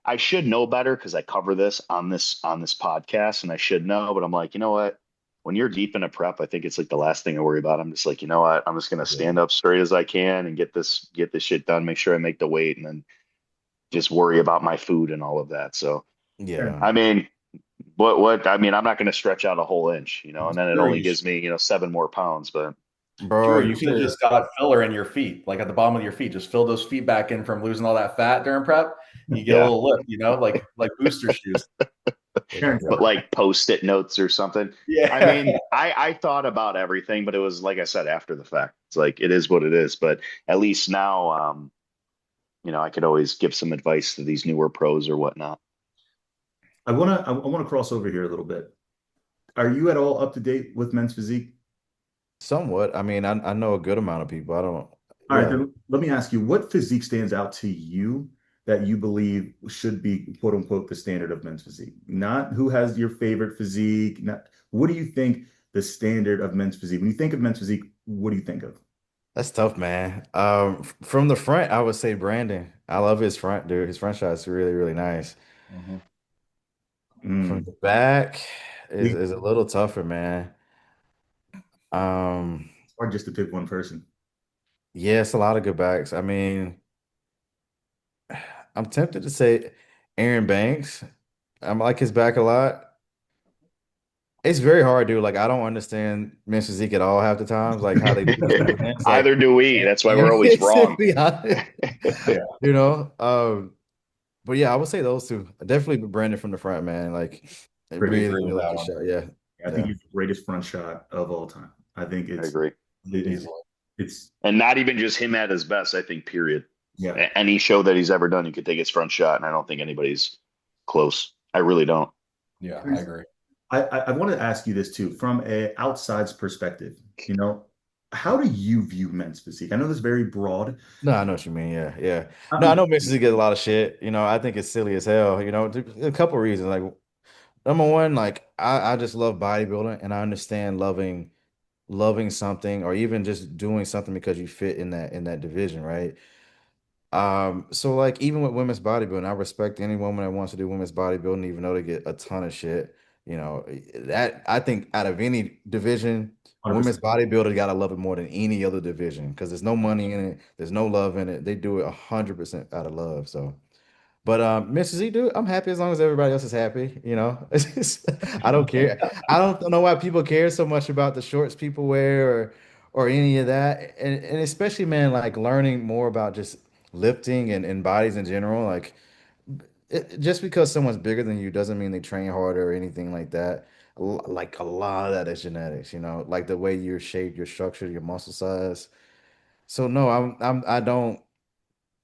[SPEAKER 4] I should know better because I cover this on this podcast and I should know, but I'm like, you know what? When you're deep in a prep, I think it's like the last thing I worry about. I'm just like, you know what? I'm just gonna
[SPEAKER 2] Yeah.
[SPEAKER 4] stand up straight as I can and get this shit done, make sure I make the weight, and then just worry about my food and all of that. So
[SPEAKER 2] Yeah.
[SPEAKER 4] I mean, I mean, I'm not going to stretch out a whole inch, you know, and then it
[SPEAKER 3] Sure,
[SPEAKER 4] only
[SPEAKER 3] you
[SPEAKER 4] gives me, you know, 7 more pounds. But
[SPEAKER 2] Bro,
[SPEAKER 3] sure
[SPEAKER 2] you
[SPEAKER 3] you could have
[SPEAKER 2] should
[SPEAKER 3] just got filler in your feet, like at the bottom of your feet. Just fill those feet back in from losing all that fat during prep. You get a
[SPEAKER 4] yeah,
[SPEAKER 3] little lift, like booster shoes.
[SPEAKER 1] Terrence,
[SPEAKER 4] but like post-it notes or something. I
[SPEAKER 3] Yeah.
[SPEAKER 4] mean, I thought about everything, but it was like I said after the fact. It's like it is what it is. But at least now, you know, I could always give some advice to these newer pros or whatnot.
[SPEAKER 1] I wanna cross over here a little bit. Are you at all up to date with men's physique?
[SPEAKER 2] somewhat. I mean, I know a good amount of people. I don't,
[SPEAKER 1] All right,
[SPEAKER 2] yeah.
[SPEAKER 1] then let me ask you, what physique stands out to you that you believe should be quote unquote the standard of men's physique? Not who has your favorite physique, not what do you think the standard of men's physique? When you think of men's physique, what do you think of?
[SPEAKER 2] That's tough, man. From the front, I would say Brandon. I love his front, dude. His front shot is really, really nice.
[SPEAKER 3] Mhm.
[SPEAKER 2] From
[SPEAKER 1] Mm.
[SPEAKER 2] the back
[SPEAKER 1] It's
[SPEAKER 2] is a little tougher, man. Um,
[SPEAKER 1] hard just to pick one person.
[SPEAKER 2] yeah, it's a lot of good backs. I mean, I'm tempted to say Aaron Banks. I like his back a lot. It's very hard, dude. Like, I don't understand men's physique at all half the times, like how they do the stance.
[SPEAKER 4] Either
[SPEAKER 2] Like,
[SPEAKER 4] do we. That's why we're always
[SPEAKER 2] to
[SPEAKER 4] wrong.
[SPEAKER 2] be honest,
[SPEAKER 3] Yeah.
[SPEAKER 2] you know. But yeah, I would say those two. Definitely Brandon from the front, man. Like, I
[SPEAKER 3] I
[SPEAKER 1] Pretty,
[SPEAKER 2] really,
[SPEAKER 3] agree
[SPEAKER 2] really
[SPEAKER 3] with
[SPEAKER 2] like
[SPEAKER 3] that
[SPEAKER 2] his
[SPEAKER 3] one
[SPEAKER 2] shot. Yeah,
[SPEAKER 1] I think
[SPEAKER 2] yeah.
[SPEAKER 1] he's the greatest front shot of all time. I think
[SPEAKER 4] I agree.
[SPEAKER 1] it's
[SPEAKER 3] easily.
[SPEAKER 1] it's
[SPEAKER 4] And not even just him at his best, I think, period.
[SPEAKER 1] yeah.
[SPEAKER 4] Any show that he's ever done, you could take his front shot, and I don't think anybody's close. I really don't.
[SPEAKER 3] Yeah, I agree.
[SPEAKER 1] I want to ask you this too, from a outside's perspective, you know, how do you view men's physique? I know this is very broad.
[SPEAKER 2] No, I know what you mean. Yeah, yeah. No, I
[SPEAKER 1] I'm
[SPEAKER 2] know men's physique gets a lot of shit. You know, I think it's silly as hell. You know, a couple of reasons. Like, number one, like I just love bodybuilding, and I understand loving something or even just doing something because you fit in that division, right? So like even with women's bodybuilding, I respect any woman that wants to do women's bodybuilding, even though they get a ton of shit. You know, that I think out of any division, women's
[SPEAKER 1] 100%.
[SPEAKER 2] bodybuilder gotta love it more than any other division because there's no money in it, there's no love in it. They do it 100% out of love. So but Mrs. E, dude, I'm happy as long as everybody else is happy. You know, I don't care. I don't know why people care so much about the shorts people wear or any of that. And especially, man, like learning more about just lifting and bodies in general. Like just because someone's bigger than you doesn't mean they train harder or anything like that. Like a lot of that is genetics, you know, like the way you're shaped, your structure, your muscle size. So no, I don't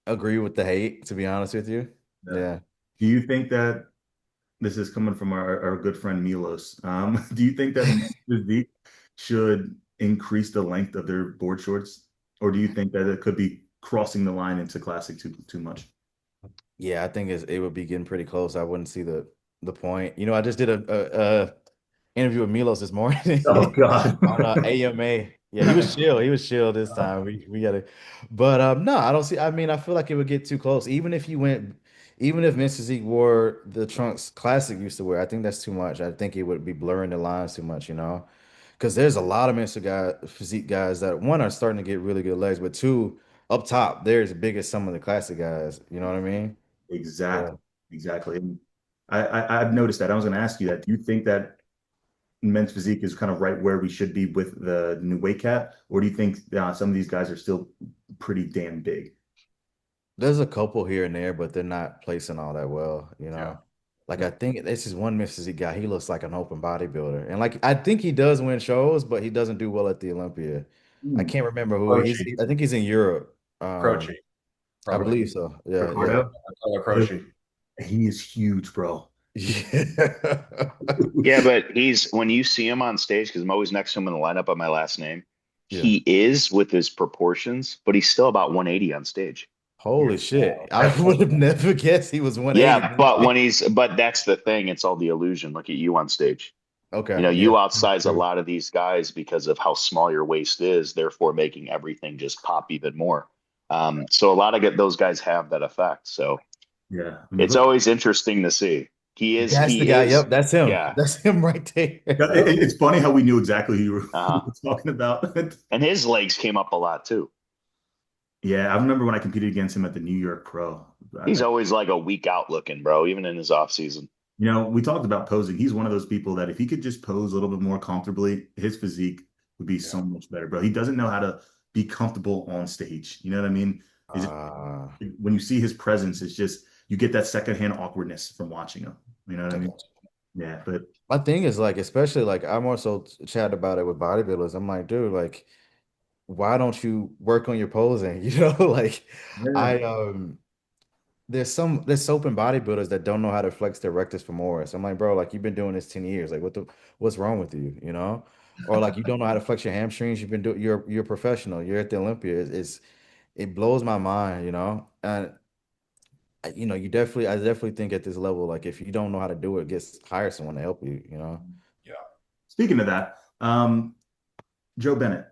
[SPEAKER 2] agree with the hate, to be honest with you.
[SPEAKER 1] Yeah.
[SPEAKER 2] Yeah.
[SPEAKER 1] Do you think that this is coming from our good friend Milos? Do you think that men's physique should increase the length of their board shorts, or do you think that it could be crossing the line into classic too much?
[SPEAKER 2] Yeah, I think it would be getting pretty close. I wouldn't see the point. You know, I just did a interview with Milos this
[SPEAKER 1] Oh
[SPEAKER 2] morning
[SPEAKER 1] God.
[SPEAKER 2] on AMA. Yeah, he was chill. He was chill this time. We gotta, but no, I don't see. I mean, I feel like it would get too close. Even if Vince Physique wore the trunks Classic used to wear, I think that's too much. I think it would be blurring the lines too much. You know, because there's a lot of physique guys that one are starting to get really good legs, but two up top, they're as big as some of the classic guys. You know what I mean? Yeah.
[SPEAKER 1] Exactly. Exactly. And I've noticed that. I was going to ask you that. Do you think that men's physique is kind of right where we should be with the new weight cap, or do you think some of these guys are still pretty damn big?
[SPEAKER 2] There's a couple here and there, but they're not placing all that well, you
[SPEAKER 3] Yeah.
[SPEAKER 2] know. Like I think this is one Mississippi guy. He looks like an open bodybuilder, and like I think he does win shows, but he doesn't do well at the Olympia. I
[SPEAKER 1] Hmm.
[SPEAKER 2] can't remember who
[SPEAKER 3] Croce.
[SPEAKER 2] I think he's in Europe.
[SPEAKER 3] Croce,
[SPEAKER 2] I
[SPEAKER 3] probably.
[SPEAKER 2] believe so. Yeah, yeah.
[SPEAKER 1] Ricardo,
[SPEAKER 3] Ricardo Croce.
[SPEAKER 1] he is huge, bro.
[SPEAKER 2] Yeah.
[SPEAKER 4] Yeah, but he's when you see him on stage, because I'm always next to him in the lineup by my last name,
[SPEAKER 2] Yeah.
[SPEAKER 4] he is with his proportions, but he's still about 180 on stage.
[SPEAKER 1] Yeah.
[SPEAKER 2] Holy shit. I
[SPEAKER 1] That's
[SPEAKER 2] would have never guessed he was 180.
[SPEAKER 4] Yeah, but that's the thing. It's all the illusion. Look at you on stage. You
[SPEAKER 2] Okay.
[SPEAKER 4] know,
[SPEAKER 2] Yeah.
[SPEAKER 4] you outsize a
[SPEAKER 2] True.
[SPEAKER 4] lot of these guys because of how small your waist is, therefore making everything just pop even more. So a lot of those guys have that effect. So
[SPEAKER 1] yeah. I mean,
[SPEAKER 4] it's
[SPEAKER 1] look,
[SPEAKER 4] always interesting to see.
[SPEAKER 2] That's the
[SPEAKER 4] He
[SPEAKER 2] guy.
[SPEAKER 4] is,
[SPEAKER 2] Yep, that's him.
[SPEAKER 4] yeah.
[SPEAKER 2] That's him right there.
[SPEAKER 1] yeah,
[SPEAKER 2] Yep.
[SPEAKER 1] it's funny how we knew exactly who you were, who you
[SPEAKER 4] Uh-huh.
[SPEAKER 1] were talking about.
[SPEAKER 4] And his legs came up a lot too.
[SPEAKER 1] Yeah, I remember when I competed against him at the New York Pro.
[SPEAKER 4] He's always like a week out looking, bro, even in his off season.
[SPEAKER 1] We talked about posing. He's one of those people that if he could just pose a little bit more comfortably, his physique would be
[SPEAKER 3] Yeah.
[SPEAKER 1] so much better, bro. He doesn't know how to be comfortable on stage. You know what I mean? It's just,
[SPEAKER 2] Uh,
[SPEAKER 1] when you see his presence, it's just you get that secondhand awkwardness from watching him. You know what I
[SPEAKER 2] I
[SPEAKER 1] mean?
[SPEAKER 2] got you.
[SPEAKER 1] Yeah, but
[SPEAKER 2] My thing is like, especially like I'm also chat about it with bodybuilders. I'm like, dude, like, why don't you work on your posing? You know, like
[SPEAKER 1] yeah,
[SPEAKER 2] I there's soap and bodybuilders that don't know how to flex their rectus femoris. I'm like, bro, like you've been doing this 10 years. Like what's wrong with you, you know? Or like you don't know how to flex your hamstrings. You've been doing you're a professional. You're at the Olympia. It blows my mind, you know? And you know, I definitely think at this level, like if you don't know how to do it, hire someone to help you, you know?
[SPEAKER 3] Yeah.
[SPEAKER 1] speaking of that, Joe Bennett,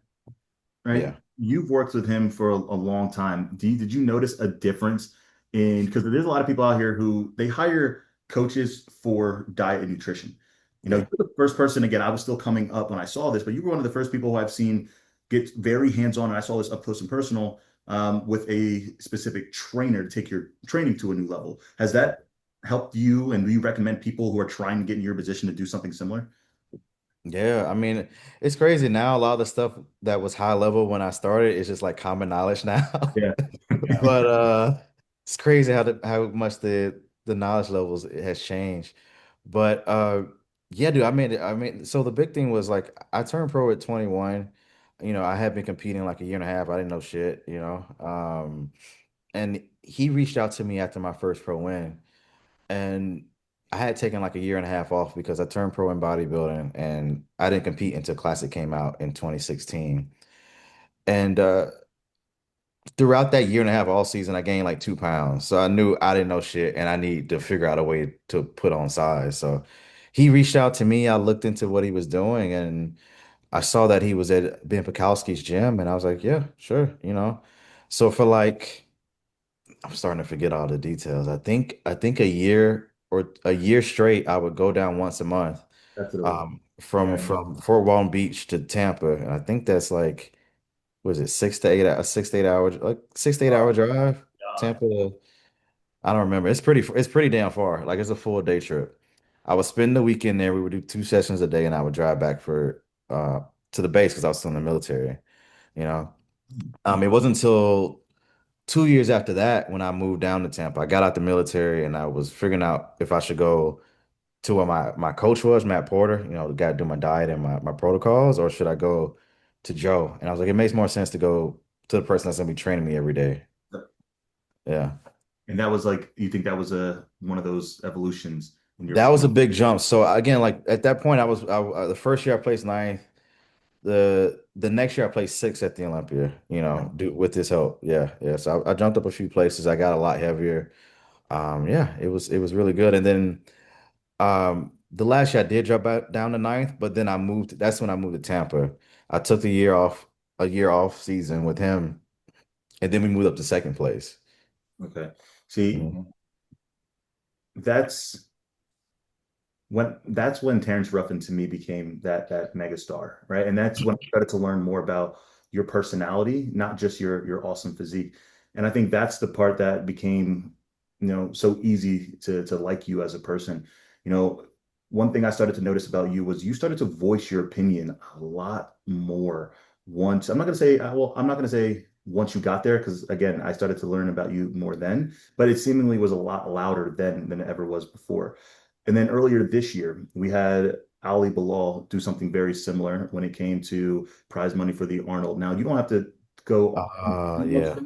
[SPEAKER 1] right?
[SPEAKER 2] Yeah.
[SPEAKER 1] You've worked with him for a long time. Did you notice a difference in because there's a lot of people out here who they hire coaches for diet and nutrition.
[SPEAKER 2] Yeah.
[SPEAKER 1] You're the first person again. I was still coming up when I saw this, but you were one of the first people who I've seen get very hands-on, and I saw this up close and personal with a specific trainer to take your training to a new level. Has that helped you, and do you recommend people who are trying to get in your position to do something similar?
[SPEAKER 2] Yeah, I mean, it's crazy now. A lot of the stuff that was high level when I started is just like common knowledge now.
[SPEAKER 1] Yeah.
[SPEAKER 3] Yeah.
[SPEAKER 2] But it's crazy how much the knowledge levels has changed. But yeah, dude, I mean, so the big thing was like I turned pro at 21. You know, I had been competing like a year and a half. I didn't know shit, you know. And he reached out to me after my first pro win. And I had taken like a year and a half off because I turned pro in bodybuilding and I didn't compete until Classic came out in 2016. And throughout that year and a half, all season, I gained like 2 pounds. So I knew I didn't know shit and I need to figure out a way to put on size. So he reached out to me. I looked into what he was doing and I saw that he was at Ben Pakowski's gym and I was like, yeah, sure, you know. So for like I'm starting to forget all the details. I think a year straight, I would go down once a month,
[SPEAKER 1] That's what it was.
[SPEAKER 2] from
[SPEAKER 1] Yeah.
[SPEAKER 2] from Fort Walton Beach to Tampa, and I think that's like, was it 6 to 8 hours, like 6 to 8 hour
[SPEAKER 3] Oh,
[SPEAKER 2] drive,
[SPEAKER 3] God.
[SPEAKER 2] Tampa to, I don't remember. It's pretty damn far. Like it's a full day trip. I would spend the weekend there. We would do 2 sessions a day, and I would drive back for to the base because I was still in the military. You know, it wasn't until 2 years after that, when I moved down to Tampa, I got out the military and I was figuring out if I should go to where my coach was, Matt Porter, you know, the guy do my diet and my protocols, or should I go to Joe? And I was like, it makes more sense to go to the person that's gonna be training me every day. Yeah.
[SPEAKER 1] And that was like, you think that was a one of those evolutions in your
[SPEAKER 2] That was a big jump. So again, like at that point, the first year I placed ninth. The next year I placed sixth at the Olympia, you know, with his help. Yeah, yeah. So I jumped up a few places. I got a lot heavier. Yeah, it was really good. And then the last year I did drop out down to ninth, but then I moved. That's when I moved to Tampa. I took a year off season with him, and then we moved up to second place.
[SPEAKER 1] okay. See,
[SPEAKER 2] Mhm.
[SPEAKER 3] Mhm.
[SPEAKER 1] that's that's when Terrence Ruffin to me became that mega star, right? And that's when I started to learn more about your personality, not just your awesome physique. And I think that's the part that became, so easy to like you as a person. You know, one thing I started to notice about you was you started to voice your opinion a lot more once. I'm not gonna say, well, I'm not gonna say once you got there, because again, I started to learn about you more then, but it seemingly was a lot louder then than it ever was before. And then earlier this year, we had Ali Bilal do something very similar when it came to prize money for the Arnold. Now, you don't have to go too much,
[SPEAKER 2] Yeah.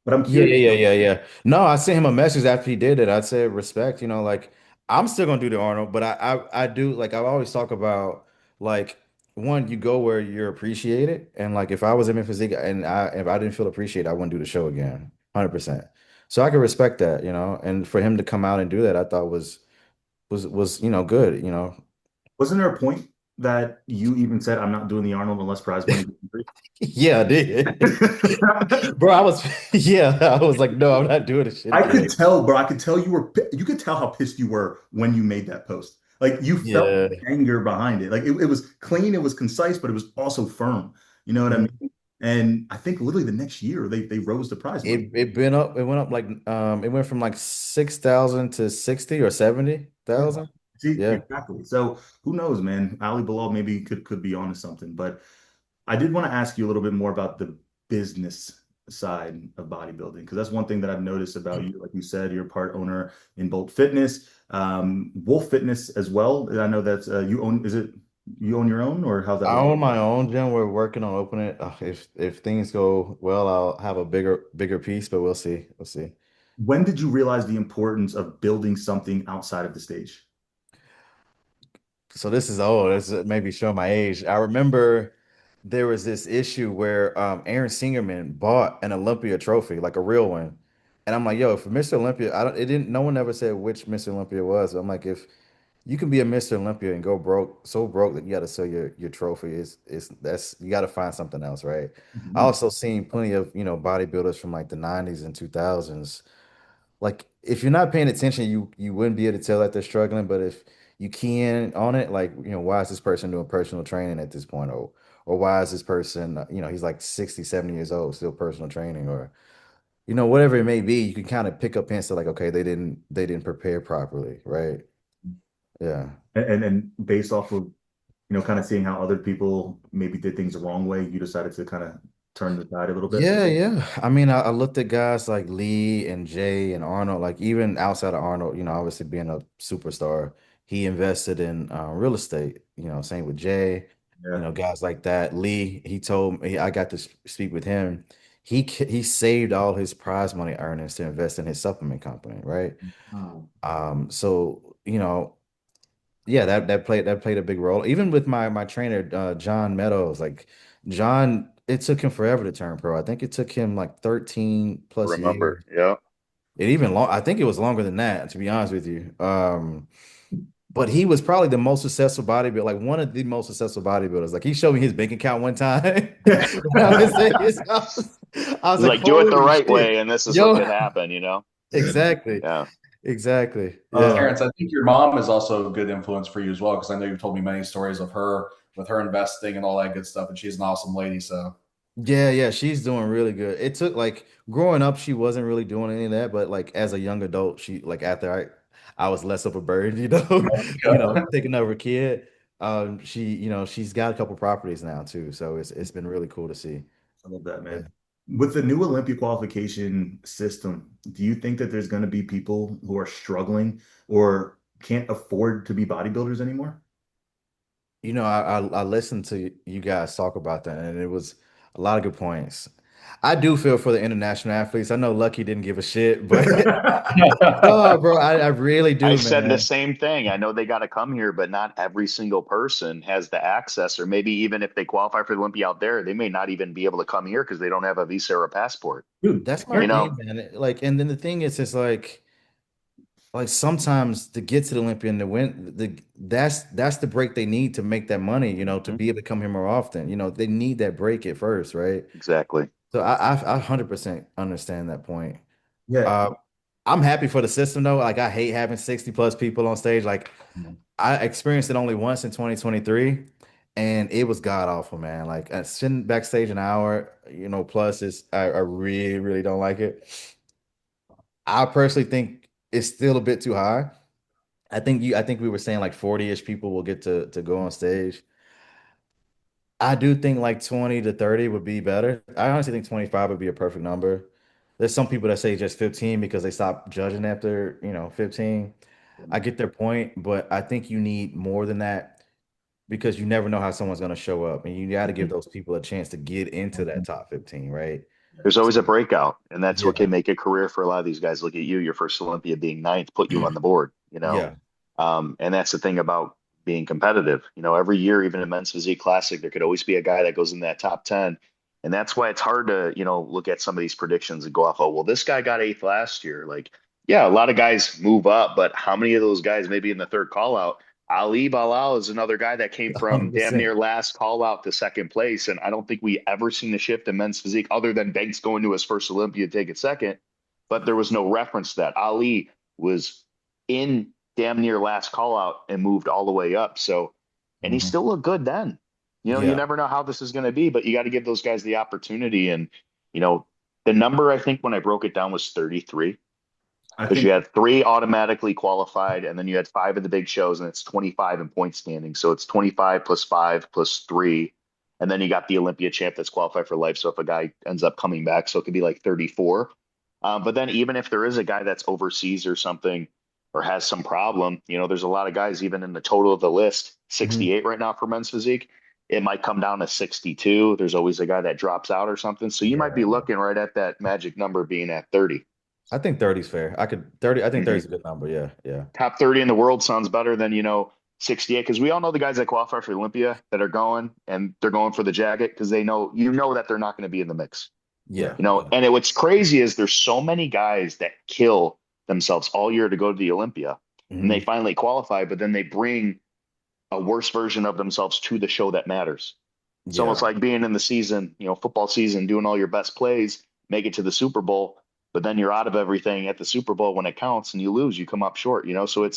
[SPEAKER 1] but I'm
[SPEAKER 2] Yeah,
[SPEAKER 1] curious.
[SPEAKER 2] yeah, yeah, yeah, yeah. No, I sent him a message after he did it. I'd say respect, you know, like I'm still gonna do the Arnold, but I do like I always talk about like one, you go where you're appreciated, and like if I was in physique and I if I didn't feel appreciated, I wouldn't do the show again, 100%. So I can respect that, and for him to come out and do that, I thought was good,
[SPEAKER 1] Wasn't there a point that you even said, "I'm not doing the Arnold unless prize money gets free"?
[SPEAKER 2] Yeah, I did. Bro, yeah, I was like, no, I'm not doing this shit
[SPEAKER 1] I
[SPEAKER 2] again.
[SPEAKER 1] could tell, bro. I could tell you could tell how pissed you were when you made that post. Like you felt
[SPEAKER 2] Yeah.
[SPEAKER 1] the anger behind it. Like it was clean, it was concise, but it was also firm. You know what I
[SPEAKER 2] Mhm.
[SPEAKER 1] mean? And I think literally the next year they rose the prize money.
[SPEAKER 2] It went up like it went from like 6,000 to 60 or
[SPEAKER 1] Yeah.
[SPEAKER 2] 70,000.
[SPEAKER 1] See,
[SPEAKER 2] Yeah.
[SPEAKER 1] exactly. So who knows, man? Ali Bilal maybe could be onto something. But I did want to ask you a little bit more about the business side of bodybuilding because that's one thing that I've noticed about you. Like you said, you're part owner in Bolt Fitness, Wolf Fitness as well. I know that's you own. Is it you own your own or how's that
[SPEAKER 2] I
[SPEAKER 1] look?
[SPEAKER 2] own my own gym. We're working on opening it. If things go well, I'll have a bigger piece, but we'll see. We'll see.
[SPEAKER 1] When did you realize the importance of building something outside of the stage?
[SPEAKER 2] So this is old. This is maybe show my age. I remember there was this issue where Aaron Singerman bought an Olympia trophy, like a real one. And I'm like, yo, for Mr. Olympia, I don't it didn't no one ever said which Mr. Olympia was. I'm like, if you can be a Mr. Olympia and go broke, so broke that you gotta sell your trophy, is that's you gotta find something else, right? I
[SPEAKER 1] Mhm.
[SPEAKER 2] also seen plenty of, bodybuilders from like the 90s and 2000s, like if you're not paying attention, you wouldn't be able to tell that they're struggling. But if you key in on it, like, why is this person doing personal training at this point? Or why is this person, he's like 60, 70 years old, still personal training, or whatever it may be, you can kind of pick up hints to like, okay, they didn't prepare properly, right? Yeah.
[SPEAKER 1] And based off of kind of seeing how other people maybe did things the wrong way, you decided to kind of turn the tide a little bit.
[SPEAKER 2] Yeah, yeah. I mean, I looked at guys like Lee and Jay and Arnold, like even outside of Arnold, obviously being a superstar, he invested in real estate, same with Jay,
[SPEAKER 1] Yeah.
[SPEAKER 2] guys like that. Lee, he told me, I got to speak with him. He saved all his prize money earnings to invest in his supplement company, right?
[SPEAKER 1] Wow.
[SPEAKER 2] So, yeah, that played a big role. Even with my trainer, John Meadows, like John, it took him forever to turn pro. I think it took him like 13 plus
[SPEAKER 4] Remember,
[SPEAKER 2] years.
[SPEAKER 4] yeah.
[SPEAKER 2] It even long, I think it was longer than that, to be honest with you. But he was probably the most successful bodybuilder, like one of the most successful bodybuilders. Like he showed me his bank account one time when I was at his house. I was
[SPEAKER 4] He's
[SPEAKER 2] like,
[SPEAKER 4] like, do it the
[SPEAKER 2] holy
[SPEAKER 4] right
[SPEAKER 2] shit.
[SPEAKER 4] way, and this is what
[SPEAKER 2] Yo,
[SPEAKER 4] could happen,
[SPEAKER 2] exactly.
[SPEAKER 4] Yeah.
[SPEAKER 2] Exactly. Yeah.
[SPEAKER 1] Uh,
[SPEAKER 3] Terrence, I think your mom is also a good influence for you as well, because I know you've told me many stories of her with her investing and all that good stuff, and she's an awesome lady. So
[SPEAKER 2] Yeah, yeah, she's doing really good. It took like growing up, she wasn't really doing any of that, but like as a young adult, she like after I was less of a burden, taking over a kid. She's got a couple properties now too, so it's been really cool to see.
[SPEAKER 1] I love that,
[SPEAKER 2] Yeah.
[SPEAKER 1] man. With the new Olympia qualification system, do you think that there's going to be people who are struggling or can't afford to be bodybuilders anymore?
[SPEAKER 2] I listened to you guys talk about that, and it was a lot of good points. I do feel for the international athletes. I know Lucky didn't give a shit, but no, bro, I really
[SPEAKER 4] I
[SPEAKER 2] do,
[SPEAKER 4] said the
[SPEAKER 2] man.
[SPEAKER 4] same thing. I know they got to come here, but not every single person has the access, or maybe even if they qualify for the Olympia out there, they may not even be able to come here because they don't have a visa or a passport.
[SPEAKER 1] Dude,
[SPEAKER 2] That's my
[SPEAKER 4] You
[SPEAKER 1] Aaron,
[SPEAKER 2] thing,
[SPEAKER 4] know,
[SPEAKER 2] man. Like, and then the thing is, it's like sometimes to get to the Olympia and to win, that's the break they need to make that money, to
[SPEAKER 4] Mhm.
[SPEAKER 2] be able to come here more often. They need that break at first, right?
[SPEAKER 4] Exactly.
[SPEAKER 2] So I 100% understand that point.
[SPEAKER 1] yeah,
[SPEAKER 2] Uh, I'm happy for the system though. Like I hate having 60 plus people on stage. Like I experienced it only once in 2023, and it was god awful, man. Like sitting backstage an hour, plus is I really, really don't like it. I personally think it's still a bit too high. I think we were saying like 40-ish people will get to go on stage. I do think like 20 to 30 would be better. I honestly think 25 would be a perfect number. There's some people that say just 15 because they stop judging after, 15. I get their point, but I think you need more than that because you never know how someone's going to show up, and you got to give those people a chance to get into that top 15, right?
[SPEAKER 4] There's always
[SPEAKER 2] So,
[SPEAKER 4] a breakout, and that's what
[SPEAKER 2] yeah.
[SPEAKER 4] can make a career for a lot of these guys. Look at you, your first Olympia being ninth, put you on the board.
[SPEAKER 2] Yeah.
[SPEAKER 4] And that's the thing about being competitive. Every year, even in men's physique classic, there could always be a guy that goes in that top 10. And that's why it's hard to, look at some of these predictions and go off, oh, well, this guy got eighth last year. Like, yeah, a lot of guys move up, but how many of those guys maybe in the third call out? Ali Balal is another guy that came from damn
[SPEAKER 2] 100%.
[SPEAKER 4] near last call out to second place. And I don't think we ever seen a shift in men's physique other than Banks going to his first Olympia, take it second. But there was no reference to that. Ali was in damn near last call out and moved all the way up. So, and he
[SPEAKER 2] Mhm.
[SPEAKER 4] still looked good then. You
[SPEAKER 2] Yeah.
[SPEAKER 4] never know how this is going to be, but you got to give those guys the opportunity. And, you know, the number I think when I broke it down was 33
[SPEAKER 1] I
[SPEAKER 4] because you
[SPEAKER 1] think
[SPEAKER 4] had three automatically qualified and then you had five of the big shows and it's 25 in point standing. So it's 25 plus five plus three. And then you got the Olympia champ that's qualified for life. So if a guy ends up coming back, so it could be like 34. But then even if there is a guy that's overseas or something or has some problem, there's a lot of guys even in the total of the list,
[SPEAKER 2] Mhm.
[SPEAKER 4] 68 right now for men's physique. It might come down to 62. There's always a guy that drops out or something. So you might
[SPEAKER 2] Yeah.
[SPEAKER 4] be looking right at that magic number being at 30.
[SPEAKER 2] I think 30 is fair. I could 30. I think 30 is
[SPEAKER 4] Mhm.
[SPEAKER 2] a good number. Yeah. Yeah.
[SPEAKER 4] Top 30 in the world sounds better than, 68. Because we all know the guys that qualify for Olympia that are going and they're going for the jacket because they know, that they're not going to be in the mix.
[SPEAKER 2] Yeah. Yeah.
[SPEAKER 4] And what's crazy is there's so many guys that kill themselves all year to go to the Olympia and they
[SPEAKER 2] Mhm.
[SPEAKER 4] finally qualify, but then they bring a worse version of themselves to the show that matters. It's almost
[SPEAKER 2] Yeah.
[SPEAKER 4] like being in the season, football season, doing all your best plays, make it to the Super Bowl, but then you're out of everything at the Super Bowl when it counts and you lose, you come up short. So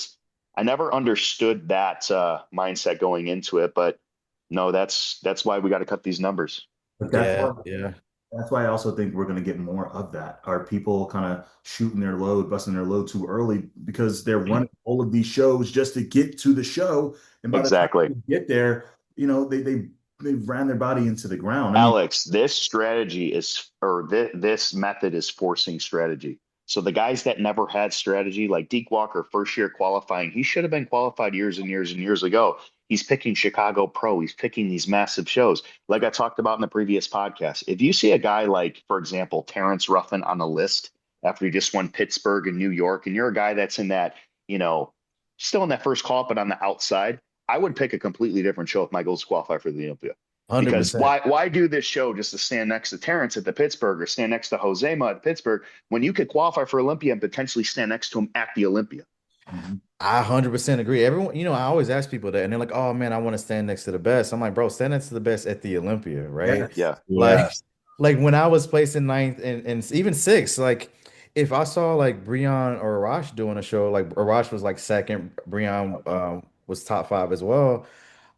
[SPEAKER 4] I never understood that mindset going into it, but no, that's why we got to cut these numbers.
[SPEAKER 1] but
[SPEAKER 2] Yeah. Yeah.
[SPEAKER 1] that's why I also think we're going to get more of that. Are people kind of shooting their load, busting their load too early because they're running all of these shows just to get to the show, and by the time
[SPEAKER 4] Exactly.
[SPEAKER 1] they get there, they ran their body into the ground. I mean,
[SPEAKER 4] Alex, this strategy is, or this method is forcing strategy. So the guys that never had strategy, like Deke Walker, first year qualifying, he should have been qualified years and years and years ago. He's picking Chicago Pro. He's picking these massive shows. Like I talked about in the previous podcast. If you see a guy like, for example, Terrence Ruffin on a list after he just won Pittsburgh and New York, and you're a guy that's in that, you know, still in that first call, but on the outside, I would pick a completely different show if my goals qualify for the Olympia. Because
[SPEAKER 2] 100%.
[SPEAKER 4] why do this show just to stand next to Terrence at the Pittsburgh or stand next to Josema at Pittsburgh when you could qualify for Olympia and potentially stand next to him at the Olympia?
[SPEAKER 1] mhm.
[SPEAKER 2] I 100% agree. Everyone, I always ask people that, and they're like, "Oh man, I want to stand next to the best." I'm like, "Bro, stand next to the best at the Olympia, right?"
[SPEAKER 1] Yes,
[SPEAKER 4] Yeah.
[SPEAKER 2] Like,
[SPEAKER 1] yes.
[SPEAKER 2] like when I was placed in ninth and even sixth, like if I saw like Breon or Arash doing a show, like Arash was like second, Breon was top five as well.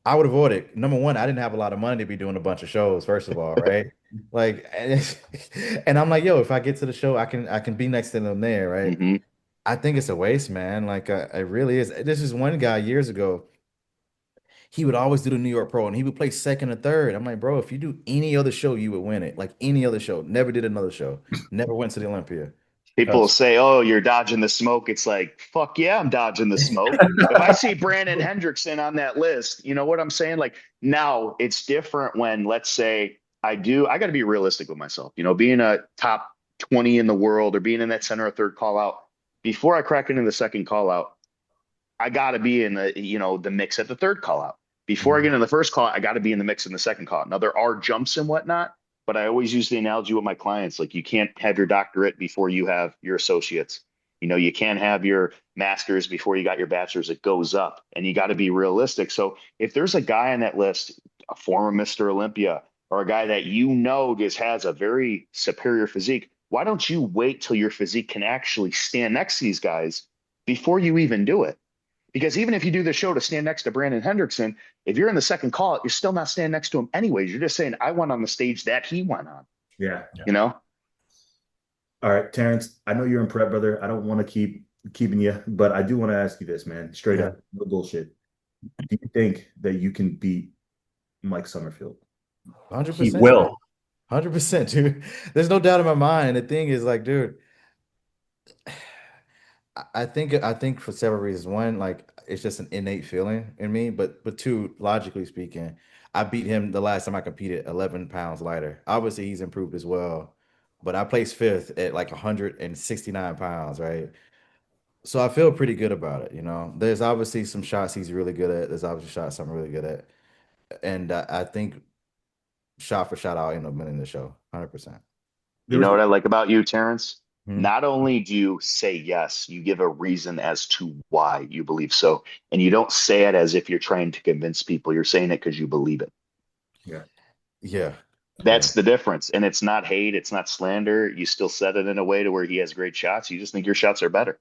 [SPEAKER 2] I would avoid it. Number one, I didn't have a lot of money to be doing a bunch of shows, first of all, right? Like, and I'm like, yo, if I get to the show, I can be next to them there, right?
[SPEAKER 4] Hmm.
[SPEAKER 2] I think it's a waste, man. Like, it really is. This is one guy years ago. He would always do the New York Pro, and he would play second or third. I'm like, bro, if you do any other show, you would win it. Like any other show. Never did another show. Never went to the Olympia.
[SPEAKER 4] People
[SPEAKER 2] Cause
[SPEAKER 4] say, "Oh, you're dodging the smoke." It's like, fuck yeah, I'm dodging the smoke. If I see Brandon Hendrickson on that list, you know what I'm saying? Like now it's different when, let's say, I got to be realistic with myself. Being a top 20 in the world or being in that center or third call out, before I crack into the second call out, I got to be in the mix at the third call out. Before I
[SPEAKER 2] Mhm.
[SPEAKER 4] get in the first call out, I got to be in the mix in the second call out. Now there are jumps and whatnot, but I always use the analogy with my clients, like you can't have your doctorate before you have your associates. You can't have your master's before you got your bachelor's. It goes up, and you got to be realistic. So if there's a guy on that list, a former Mr. Olympia, or a guy that just has a very superior physique, why don't you wait till your physique can actually stand next to these guys before you even do it? Because even if you do the show to stand next to Brandon Hendrickson, if you're in the second call, you're still not standing next to him anyways. You're just saying, I went on the stage that he went on,
[SPEAKER 1] Yeah.
[SPEAKER 4] you know?
[SPEAKER 1] All right, Terrence, I know you're in prep, brother. I don't want to keep keeping you, but I do want to ask you this, man, straight
[SPEAKER 2] Yeah.
[SPEAKER 1] up, no bullshit. Do you think that you can beat Mike Summerfield?
[SPEAKER 3] He
[SPEAKER 2] 100%, man.
[SPEAKER 3] will.
[SPEAKER 2] 100%, dude. There's no doubt in my mind. The thing is, like, dude, I think for several reasons. One, like it's just an innate feeling in me, but two, logically speaking, I beat him the last time I competed 11 pounds lighter. Obviously, he's improved as well, but I placed fifth at like 169 pounds, right? So I feel pretty good about it. There's obviously some shots he's really good at. There's obviously shots I'm really good at, and I think shot for shot, I'll end up winning the show, 100%.
[SPEAKER 4] You
[SPEAKER 1] There was
[SPEAKER 4] know what I like about you, Terrence?
[SPEAKER 2] Hmm.
[SPEAKER 4] Not only do you say yes, you give a reason as to why you believe so. And you don't say it as if you're trying to convince people. You're saying it because you believe it.
[SPEAKER 1] yeah.
[SPEAKER 2] Yeah, yeah,
[SPEAKER 4] That's the difference. And it's not hate, it's not slander. You still said it in a way to where he has great shots. You just think your shots are better.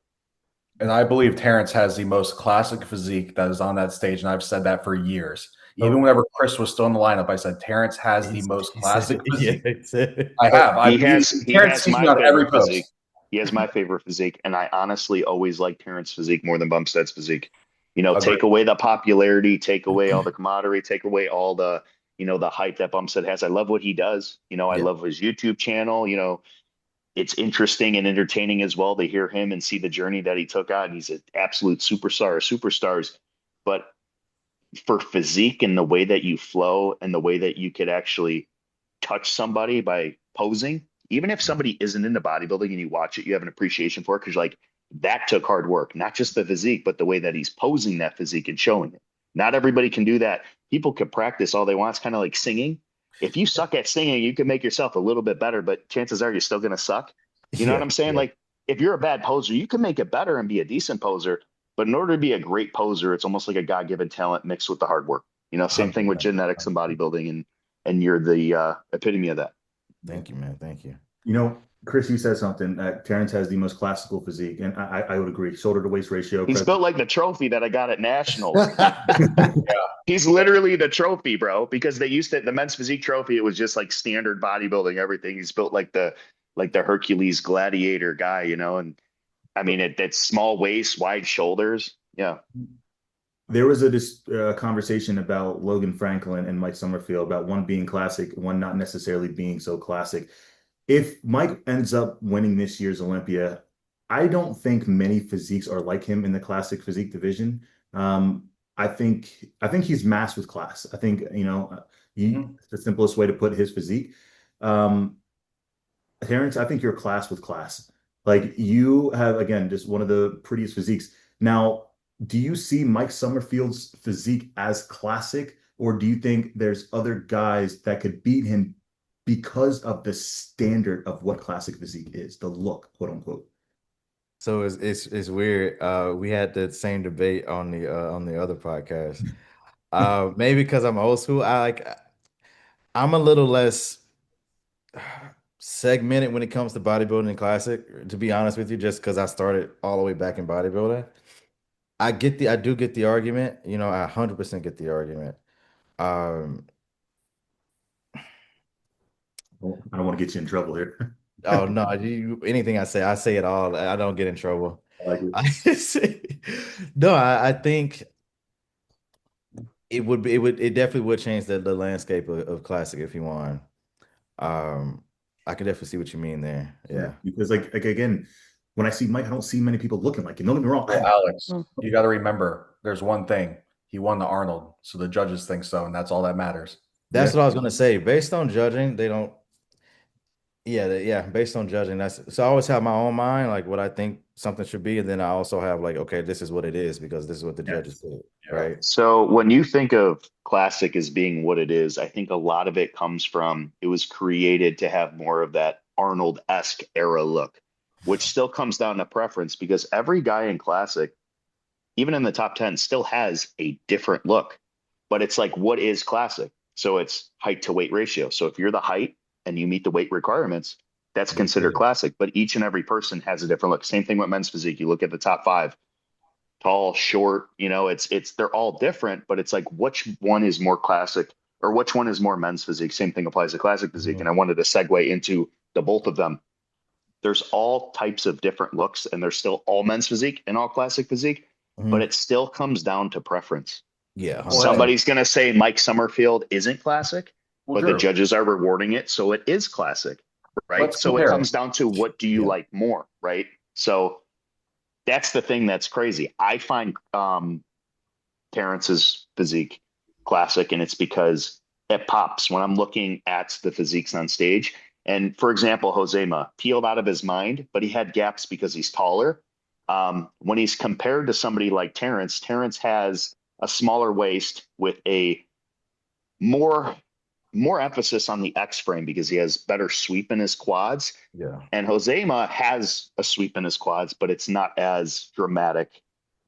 [SPEAKER 3] And I believe Terrence has the most classic physique that is on that stage, and I've said that for years. Even
[SPEAKER 1] So
[SPEAKER 3] whenever Chris was still in the lineup, I said Terrence has the most
[SPEAKER 2] he said
[SPEAKER 3] classic
[SPEAKER 2] it. Yeah,
[SPEAKER 3] physique.
[SPEAKER 2] he said it.
[SPEAKER 3] I
[SPEAKER 1] so
[SPEAKER 3] have.
[SPEAKER 4] He
[SPEAKER 3] I've
[SPEAKER 4] has
[SPEAKER 3] used
[SPEAKER 4] he
[SPEAKER 3] Terrence
[SPEAKER 4] has
[SPEAKER 3] sees me
[SPEAKER 4] my
[SPEAKER 3] on every
[SPEAKER 4] favorite physique.
[SPEAKER 3] post.
[SPEAKER 4] He has my favorite physique, and I honestly always like Terrence physique more than Bumstead's physique. You know,
[SPEAKER 3] Agree.
[SPEAKER 4] take away the popularity, take away all the camaraderie, take away all the, the hype that Bumstead has. I love what he does. I
[SPEAKER 2] Yeah.
[SPEAKER 4] love his YouTube channel. It's interesting and entertaining as well to hear him and see the journey that he took on. He's an absolute superstar, superstars. But for physique and the way that you flow and the way that you could actually touch somebody by posing, even if somebody isn't into bodybuilding and you watch it, you have an appreciation for it because you're like, that took hard work, not just the physique, but the way that he's posing that physique and showing it. Not everybody can do that. People could practice all they want. It's kind of like singing. If you suck at singing, you can make yourself a little bit better, but chances are you're still going to suck. You know what
[SPEAKER 2] Yeah,
[SPEAKER 4] I'm saying?
[SPEAKER 2] yeah,
[SPEAKER 4] Like, if you're a bad poser, you can make it better and be a decent poser. But in order to be a great poser, it's almost like a God-given talent mixed with the hard work. Same thing with
[SPEAKER 2] 100%.
[SPEAKER 4] genetics and bodybuilding, and you're the epitome of that.
[SPEAKER 2] Thank you, man. Thank you.
[SPEAKER 1] Chris, you said something that Terrence has the most classical physique, and I would agree. Shoulder to waist ratio,
[SPEAKER 4] He's
[SPEAKER 1] present.
[SPEAKER 4] built like the trophy that I got at nationals. He's literally the trophy, bro. Because they used to the men's physique trophy. It was just like standard bodybuilding, everything. He's built like the Hercules gladiator guy, And I mean, it's small waist, wide shoulders. Yeah.
[SPEAKER 1] There was this conversation about Logan Franklin and Mike Summerfield about one being classic, one not necessarily being so classic. If Mike ends up winning this year's Olympia, I don't think many physiques are like him in the classic physique division. Um, I think he's mass with class. I think
[SPEAKER 3] Mhm.
[SPEAKER 1] the simplest way to put his physique. Um, Terrence, I think you're class with class. Like you have again just one of the prettiest physiques. Now, do you see Mike Summerfield's physique as classic, or do you think there's other guys that could beat him because of the standard of what classic physique is, the look, quote unquote?
[SPEAKER 2] So it's weird. We had the same debate on the other podcast. Maybe because I'm old school. I'm a little less segmented when it comes to bodybuilding and classic, to be honest with you, just because I started all the way back in bodybuilding. I do get the argument, I 100% get the argument. Um,
[SPEAKER 1] Well, I don't want to get you in trouble here.
[SPEAKER 2] oh no, anything I say it all. I don't get in trouble.
[SPEAKER 1] I like it.
[SPEAKER 2] I no, I think it definitely would change the landscape of classic if you won. Um, I can definitely see what you mean there.
[SPEAKER 1] Yeah,
[SPEAKER 2] Yeah.
[SPEAKER 1] because like again, when I see Mike, I don't see many people looking like him. Don't get me wrong.
[SPEAKER 3] Well, Alex, you got to remember there's one thing. He won the Arnold, so the judges think so, and that's all that matters.
[SPEAKER 2] That's
[SPEAKER 1] Yeah,
[SPEAKER 2] what I was gonna say. Based on judging, they don't. Yeah, yeah. Based on judging, that's so. I always have my own mind, like what I think something should be, and then I also have like, okay, this is what it is because this is what the judges
[SPEAKER 1] yes,
[SPEAKER 2] put,
[SPEAKER 3] Yeah.
[SPEAKER 2] right?
[SPEAKER 4] So when you think of classic as being what it is, I think a lot of it comes from it was created to have more of that Arnold-esque era look, which still comes down to preference because every guy in classic, even in the top 10, still has a different look. But it's like, what is classic? So it's height to weight ratio. So if you're the height and you meet the weight requirements, that's
[SPEAKER 2] You're
[SPEAKER 4] considered
[SPEAKER 2] good.
[SPEAKER 4] classic. But each and every person has a different look. Same thing with men's physique. You look at the top five, tall, short, it's they're all different, but it's like which one is more classic or which one is more men's physique. Same thing applies to classic physique. And
[SPEAKER 2] Mhm.
[SPEAKER 4] I wanted to segue into the both of them. There's all types of different looks, and there's still all men's physique and all classic physique, but
[SPEAKER 2] Mhm.
[SPEAKER 4] it still comes down to preference.
[SPEAKER 2] Yeah,
[SPEAKER 3] Well, hey,
[SPEAKER 2] 100%.
[SPEAKER 4] Somebody's going to say Mike Summerfield isn't classic,
[SPEAKER 3] well,
[SPEAKER 4] but the
[SPEAKER 3] Drew,
[SPEAKER 4] judges are rewarding it, so it is classic, right?
[SPEAKER 3] let's
[SPEAKER 4] So it
[SPEAKER 3] compare.
[SPEAKER 4] comes down to what do you
[SPEAKER 2] Yeah.
[SPEAKER 4] like more, right? So that's the thing that's crazy. I find Terrence's physique classic, and it's because it pops when I'm looking at the physiques on stage. And for example, Josema peeled out of his mind, but he had gaps because he's taller. When he's compared to somebody like Terrence, Terrence has a smaller waist with a more more emphasis on the X frame because he has better sweep in his quads.
[SPEAKER 2] Yeah.
[SPEAKER 4] And Josema has a sweep in his quads, but it's not as dramatic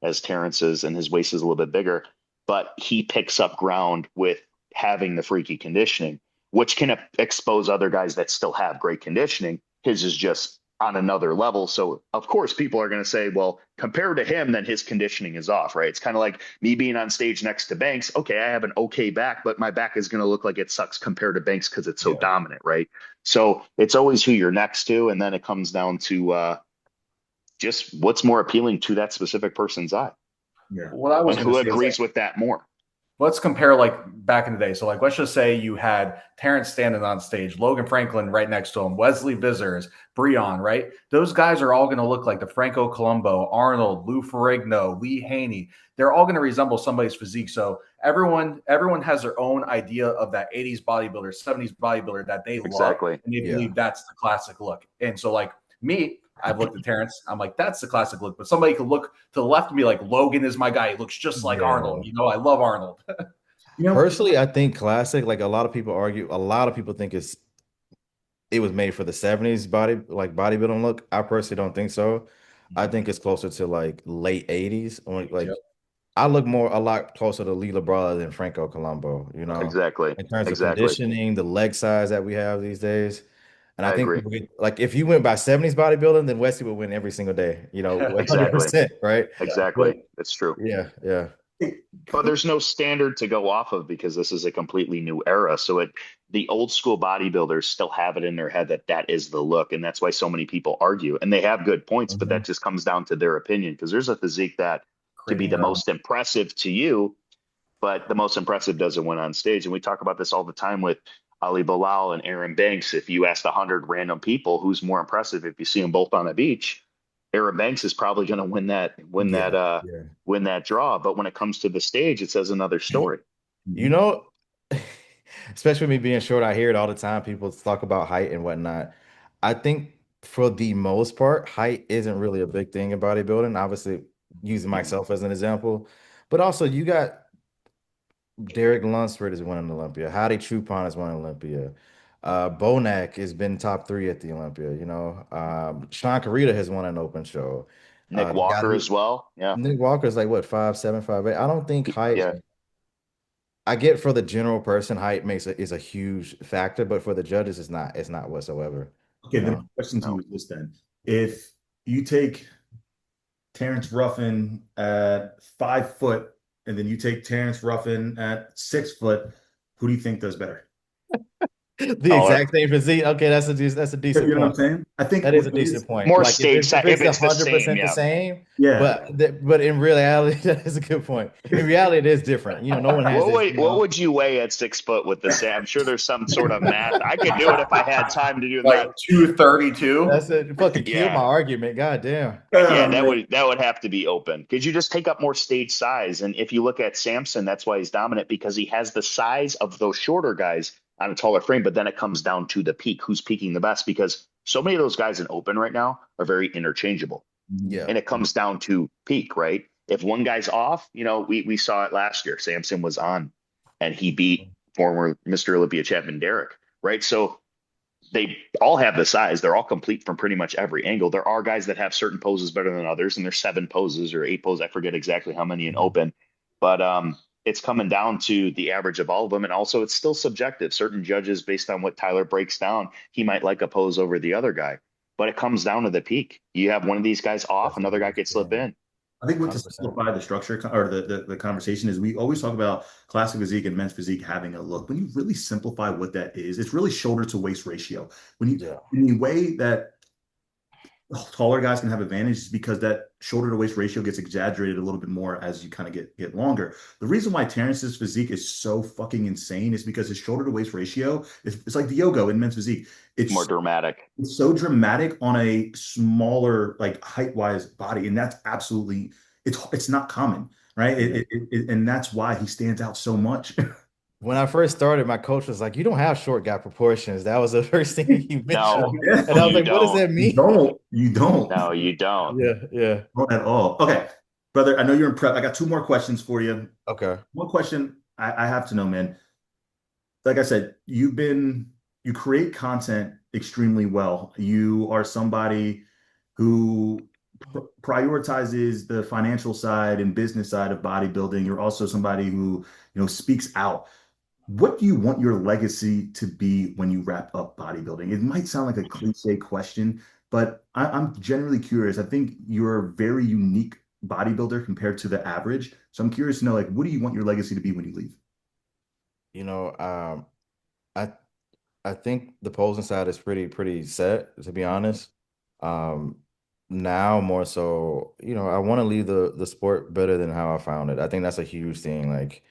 [SPEAKER 4] as Terrence's, and his waist is a little bit bigger. But he picks up ground with having the freaky conditioning, which can expose other guys that still have great conditioning. His is just on another level. So, of course, people are going to say, well, compared to him, then his conditioning is off, right? It's kind of like me being on stage next to Banks. Okay, I have an okay back, but my back is going to look like it sucks compared to Banks because it's so
[SPEAKER 2] Yeah.
[SPEAKER 4] dominant, right? So it's always who you're next to. And then it comes down to just what's more appealing to that specific person's eye
[SPEAKER 1] Yeah.
[SPEAKER 3] What I was
[SPEAKER 4] and
[SPEAKER 3] going to
[SPEAKER 4] who
[SPEAKER 3] say is like,
[SPEAKER 4] agrees with that more.
[SPEAKER 3] let's compare like back in the day. So like, let's just say you had Terrence standing on stage, Logan Franklin right next to him, Wesley Vissers, Breon, right? Those guys are all going to look like the Franco Colombo, Arnold, Lou Ferrigno, Lee Haney. They're all going to resemble somebody's physique. So everyone has their own idea of that 80s bodybuilder, 70s bodybuilder that they love,
[SPEAKER 4] Exactly.
[SPEAKER 3] and they
[SPEAKER 2] Yeah.
[SPEAKER 3] believe that's the classic look. And so like me, I've looked at Terrence. I'm like, that's the classic look. But somebody could look to the left and be like, Logan is my guy. He looks just like
[SPEAKER 2] Yeah.
[SPEAKER 3] Arnold. You know, I love Arnold.
[SPEAKER 1] You know,
[SPEAKER 2] Personally, I think classic, like a lot of people argue, a lot of people think it was made for the 70s bodybuilding look. I personally don't think so. I think it's closer to like late 80s. Or like
[SPEAKER 3] Yep.
[SPEAKER 2] I look a lot closer to Lee Labrada than Franco Colombo,
[SPEAKER 4] Exactly.
[SPEAKER 2] in terms of
[SPEAKER 4] Exactly.
[SPEAKER 2] conditioning, the leg size that we have these days. And I
[SPEAKER 4] I
[SPEAKER 2] think
[SPEAKER 4] agree.
[SPEAKER 2] people like if you went by 70s bodybuilding, then Wesley would win every single day,
[SPEAKER 4] Exactly.
[SPEAKER 2] 100%, right?
[SPEAKER 4] Exactly.
[SPEAKER 2] But
[SPEAKER 4] That's true.
[SPEAKER 2] yeah.
[SPEAKER 4] But there's no standard to go off of because this is a completely new era. So the old school bodybuilders still have it in their head that that is the look, and that's why so many people argue. And they have good points, but
[SPEAKER 2] Mhm.
[SPEAKER 4] that just comes down to their opinion because there's a physique that could be
[SPEAKER 3] Creating
[SPEAKER 4] the
[SPEAKER 3] their own.
[SPEAKER 4] most impressive to you, but the most impressive doesn't win on stage. And we talk about this all the time with Ali Bilal and Aaron Banks. If you asked 100 random people who's more impressive, if you see them both on the beach, Aaron Banks is probably going to
[SPEAKER 2] Yeah. Yeah.
[SPEAKER 4] win that draw. But when it comes to the stage, it says another story.
[SPEAKER 2] You know, especially me being short, I hear it all the time. People talk about height and whatnot. I think for the most part, height isn't really a big thing in bodybuilding. Obviously, using myself as an example, but also you got Derek Lunsford is winning Olympia. Howdy Chupon is winning Olympia. Bonac has been top three at the Olympia. Sean Carita has won an open show.
[SPEAKER 4] Nick
[SPEAKER 2] The guy
[SPEAKER 4] Walker
[SPEAKER 2] who
[SPEAKER 4] as well. Yeah.
[SPEAKER 2] Nick Walker is like what 5'7", 5'8". I don't think height.
[SPEAKER 4] Yeah.
[SPEAKER 2] I get for the general person, height is a huge factor, but for the judges, it's not. It's not whatsoever.
[SPEAKER 1] okay,
[SPEAKER 2] You
[SPEAKER 1] the
[SPEAKER 2] know.
[SPEAKER 1] question to you
[SPEAKER 4] No.
[SPEAKER 1] is this then. If you take Terrence Ruffin at 5 foot, and then you take Terrence Ruffin at 6 foot, who do you think does better?
[SPEAKER 2] The
[SPEAKER 4] Taller.
[SPEAKER 2] exact same physique. Okay, that's a
[SPEAKER 1] You
[SPEAKER 2] decent
[SPEAKER 1] know what I'm
[SPEAKER 2] point.
[SPEAKER 1] saying? I think
[SPEAKER 2] That is a decent point.
[SPEAKER 4] More
[SPEAKER 2] Like
[SPEAKER 4] stage
[SPEAKER 2] if
[SPEAKER 4] size.
[SPEAKER 2] it's
[SPEAKER 4] If
[SPEAKER 2] a
[SPEAKER 4] it's the
[SPEAKER 2] hundred
[SPEAKER 4] same,
[SPEAKER 2] percent the
[SPEAKER 4] yeah.
[SPEAKER 2] same,
[SPEAKER 1] yeah.
[SPEAKER 2] but in reality, that is a good point. In reality, it is different. No one has this.
[SPEAKER 4] What would you weigh at 6 foot with the same? I'm sure there's some sort of math. I could do it if I had time to do
[SPEAKER 3] Like
[SPEAKER 4] that.
[SPEAKER 3] 232.
[SPEAKER 2] That's it. Fucking killed my
[SPEAKER 4] Yeah.
[SPEAKER 2] argument. God damn.
[SPEAKER 4] Yeah,
[SPEAKER 1] Man.
[SPEAKER 4] that would have to be open because you just take up more stage size. And if you look at Samson, that's why he's dominant because he has the size of those shorter guys on a taller frame. But then it comes down to the peak, who's peaking the best because so many of those guys in open right now are very interchangeable.
[SPEAKER 2] Yeah.
[SPEAKER 4] And it comes down to peak, right? If one guy's off, we saw it last year. Samson was on and he beat former Mr. Olympia champion Derek, right? So they all have the size. They're all complete from pretty much every angle. There are guys that have certain poses better than others, and there's 7 poses or 8 poses. I forget exactly how many in open, but it's coming down to the average of all of them. And also it's still subjective. Certain judges, based on what Tyler breaks down, he might like a pose over the other guy, but it comes down to the peak. You have one of these guys off,
[SPEAKER 2] That's
[SPEAKER 4] another guy could slip in.
[SPEAKER 1] I think what to
[SPEAKER 2] 100%.
[SPEAKER 1] simplify the structure or the conversation is we always talk about classic physique and men's physique having a look. When you really simplify what that is, it's really shoulder to waist ratio.
[SPEAKER 2] Yeah.
[SPEAKER 1] In the way that taller guys can have advantages because that shoulder to waist ratio gets exaggerated a little bit more as you kind of get longer. The reason why Terrence's physique is so fucking insane is because his shoulder to waist ratio it's like the yoga in men's physique.
[SPEAKER 4] More dramatic.
[SPEAKER 1] It's so dramatic on a smaller, like height wise body, and that's absolutely it's not common, right?
[SPEAKER 2] Yeah.
[SPEAKER 1] And that's why he stands out so much.
[SPEAKER 2] when I first started, my coach was like, "You don't have short guy proportions." That was the first thing he mentioned,
[SPEAKER 4] No,
[SPEAKER 2] and I was
[SPEAKER 4] you
[SPEAKER 2] like, "What does
[SPEAKER 4] don't.
[SPEAKER 2] that
[SPEAKER 1] You
[SPEAKER 2] mean?"
[SPEAKER 1] don't. You don't.
[SPEAKER 4] No, you don't.
[SPEAKER 2] Yeah, yeah.
[SPEAKER 1] Not at all. Okay, brother, I know you're in prep. I got two more questions for you.
[SPEAKER 2] Okay.
[SPEAKER 1] One question I have to know, man. Like I said, you create content extremely well. You are somebody who prioritizes the financial side and business side of bodybuilding. You're also somebody who, speaks out. What do you want your legacy to be when you wrap up bodybuilding? It might sound like a cliche question, but I'm generally curious. I think you're a very unique bodybuilder compared to the average. So I'm curious to know, like, what do you want your legacy to be when you leave?
[SPEAKER 2] You know, I I think the posing side is pretty set, to be honest. Um, Now more so, I want to leave the sport better than how I found it. I think that's a huge thing. Like,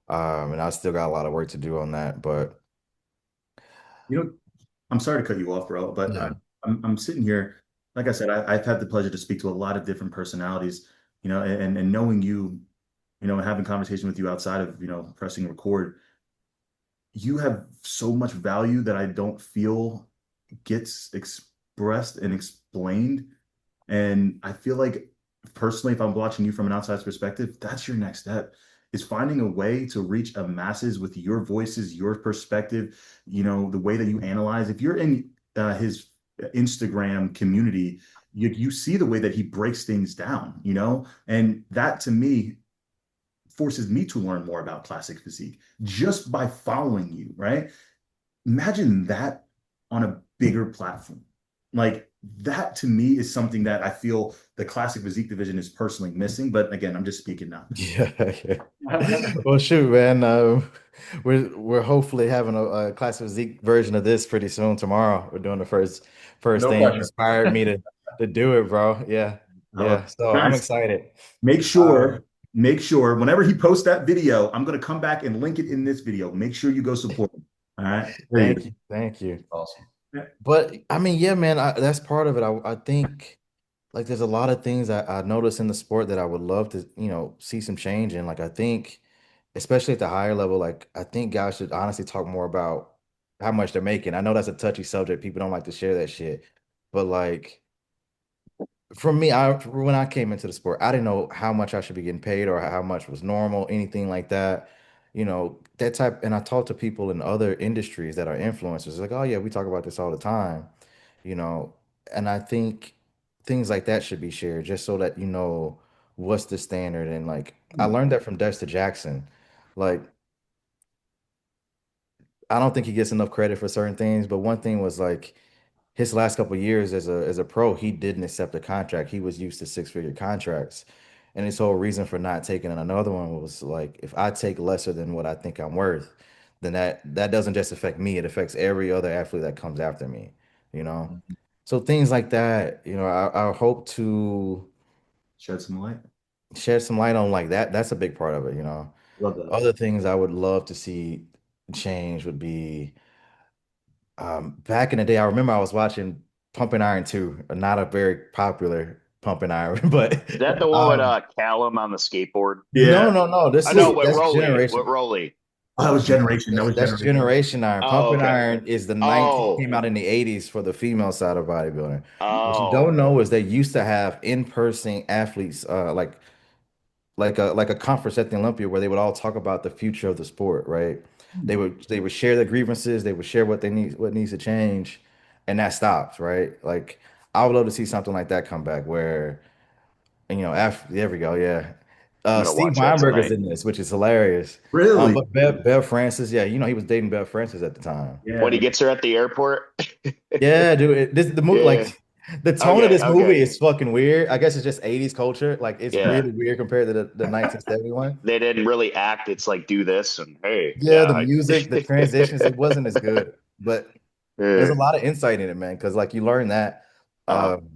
[SPEAKER 2] and I still got a lot of work to do on that, but
[SPEAKER 1] You know, I'm sorry to cut you off, bro, but
[SPEAKER 2] yeah.
[SPEAKER 1] I'm sitting here. Like I said, I've had the pleasure to speak to a lot of different personalities, and knowing you, and having conversation with you outside of, pressing record, you have so much value that I don't feel gets expressed and explained. And I feel like personally, if I'm watching you from an outside perspective, that's your next step is finding a way to reach a masses with your voices, your perspective, the way that you analyze. If you're in his Instagram community, you see the way that he breaks things down, and that to me forces me to learn more about classic physique just by following you, right? Imagine that on a bigger platform. Like that to me is something that I feel the classic physique division is personally missing. But again, I'm just speaking now.
[SPEAKER 2] Yeah, yeah. Well, shoot, man. We're hopefully having a classic Zeke version of this pretty soon tomorrow. We're doing the first
[SPEAKER 3] No
[SPEAKER 2] thing. You
[SPEAKER 3] pressure.
[SPEAKER 2] inspired me to do it, bro. Yeah,
[SPEAKER 1] I love
[SPEAKER 2] yeah.
[SPEAKER 1] it.
[SPEAKER 2] So I'm
[SPEAKER 1] Guys,
[SPEAKER 2] excited.
[SPEAKER 1] make
[SPEAKER 2] Um,
[SPEAKER 1] sure, make sure whenever he posts that video, I'm gonna come back and link it in this video. Make sure you go support him. All right. There you
[SPEAKER 2] Thank
[SPEAKER 1] go.
[SPEAKER 2] you, thank you.
[SPEAKER 3] Awesome.
[SPEAKER 2] But I mean, yeah, man, that's part of it. I think like there's a lot of things I notice in the sport that I would love to, see some change in. Like I think, especially at the higher level, like I think guys should honestly talk more about how much they're making. I know that's a touchy subject. People don't like to share that shit. But like for me, when I came into the sport, I didn't know how much I should be getting paid or how much was normal, anything like that. That type, and I talk to people in other industries that are influencers, like, oh yeah, we talk about this all the time, you know, and I think things like that should be shared just so that what's the standard. And like I
[SPEAKER 1] go.
[SPEAKER 2] learned that from Dexter Jackson. Like, I don't think he gets enough credit for certain things, but one thing was like his last couple of years as a pro, he didn't accept a contract. He was used to six-figure contracts. And his whole reason for not taking another one was like, if I take lesser than what I think I'm worth, then that doesn't just affect me, it affects every other athlete that comes after me, you know?
[SPEAKER 3] Mhm.
[SPEAKER 2] So things like that, I hope to
[SPEAKER 1] Shed some light.
[SPEAKER 2] shed some light on like that. That's a big part of it.
[SPEAKER 1] Love that.
[SPEAKER 2] Other things I would love to see change would be back in the day, I remember I was watching Pumping Iron 2, not a very popular Pumping Iron, but
[SPEAKER 4] Is that the one with
[SPEAKER 2] um,
[SPEAKER 4] Callum on the skateboard?
[SPEAKER 1] Yeah.
[SPEAKER 2] no.
[SPEAKER 4] I know with
[SPEAKER 2] That's
[SPEAKER 4] Rolly. With
[SPEAKER 2] Generation.
[SPEAKER 4] Rolly.
[SPEAKER 1] Oh, that was generation. That was
[SPEAKER 2] That's
[SPEAKER 1] generation.
[SPEAKER 2] Generation Iron.
[SPEAKER 4] Oh,
[SPEAKER 2] Pumping
[SPEAKER 4] okay.
[SPEAKER 2] Iron is the 19
[SPEAKER 4] Oh,
[SPEAKER 2] came out in the 80s for the female side of bodybuilding. What you
[SPEAKER 4] oh.
[SPEAKER 2] don't know is they used to have in-person athletes, like a conference at the Olympia where they would all talk about the future of the sport, right? They would share their grievances, they would share what needs to change, and that stops, right? Like I would love to see something like that come back where, after there we go, yeah.
[SPEAKER 4] I'm gonna
[SPEAKER 2] Steve
[SPEAKER 4] watch that
[SPEAKER 2] Weinberger's
[SPEAKER 4] tonight.
[SPEAKER 2] in this, which is hilarious.
[SPEAKER 1] Really?
[SPEAKER 2] But Bev Francis, yeah, he was dating Bev Francis at the time.
[SPEAKER 4] When he
[SPEAKER 1] Yeah.
[SPEAKER 4] gets her at the airport.
[SPEAKER 2] Yeah, dude, the movie,
[SPEAKER 4] Yeah.
[SPEAKER 2] like the tone of
[SPEAKER 4] Okay.
[SPEAKER 2] this movie
[SPEAKER 4] Okay.
[SPEAKER 2] is fucking weird. I guess it's just 80s culture. Like it's
[SPEAKER 4] Yeah.
[SPEAKER 2] really weird compared to the 1971.
[SPEAKER 4] They didn't really act. It's like do this and hey,
[SPEAKER 2] Yeah, the
[SPEAKER 4] yeah.
[SPEAKER 2] music, the transitions, it wasn't as good, but there's
[SPEAKER 4] Yeah.
[SPEAKER 2] a lot of insight in it, man. Because like you learn that
[SPEAKER 4] Uh,
[SPEAKER 2] um,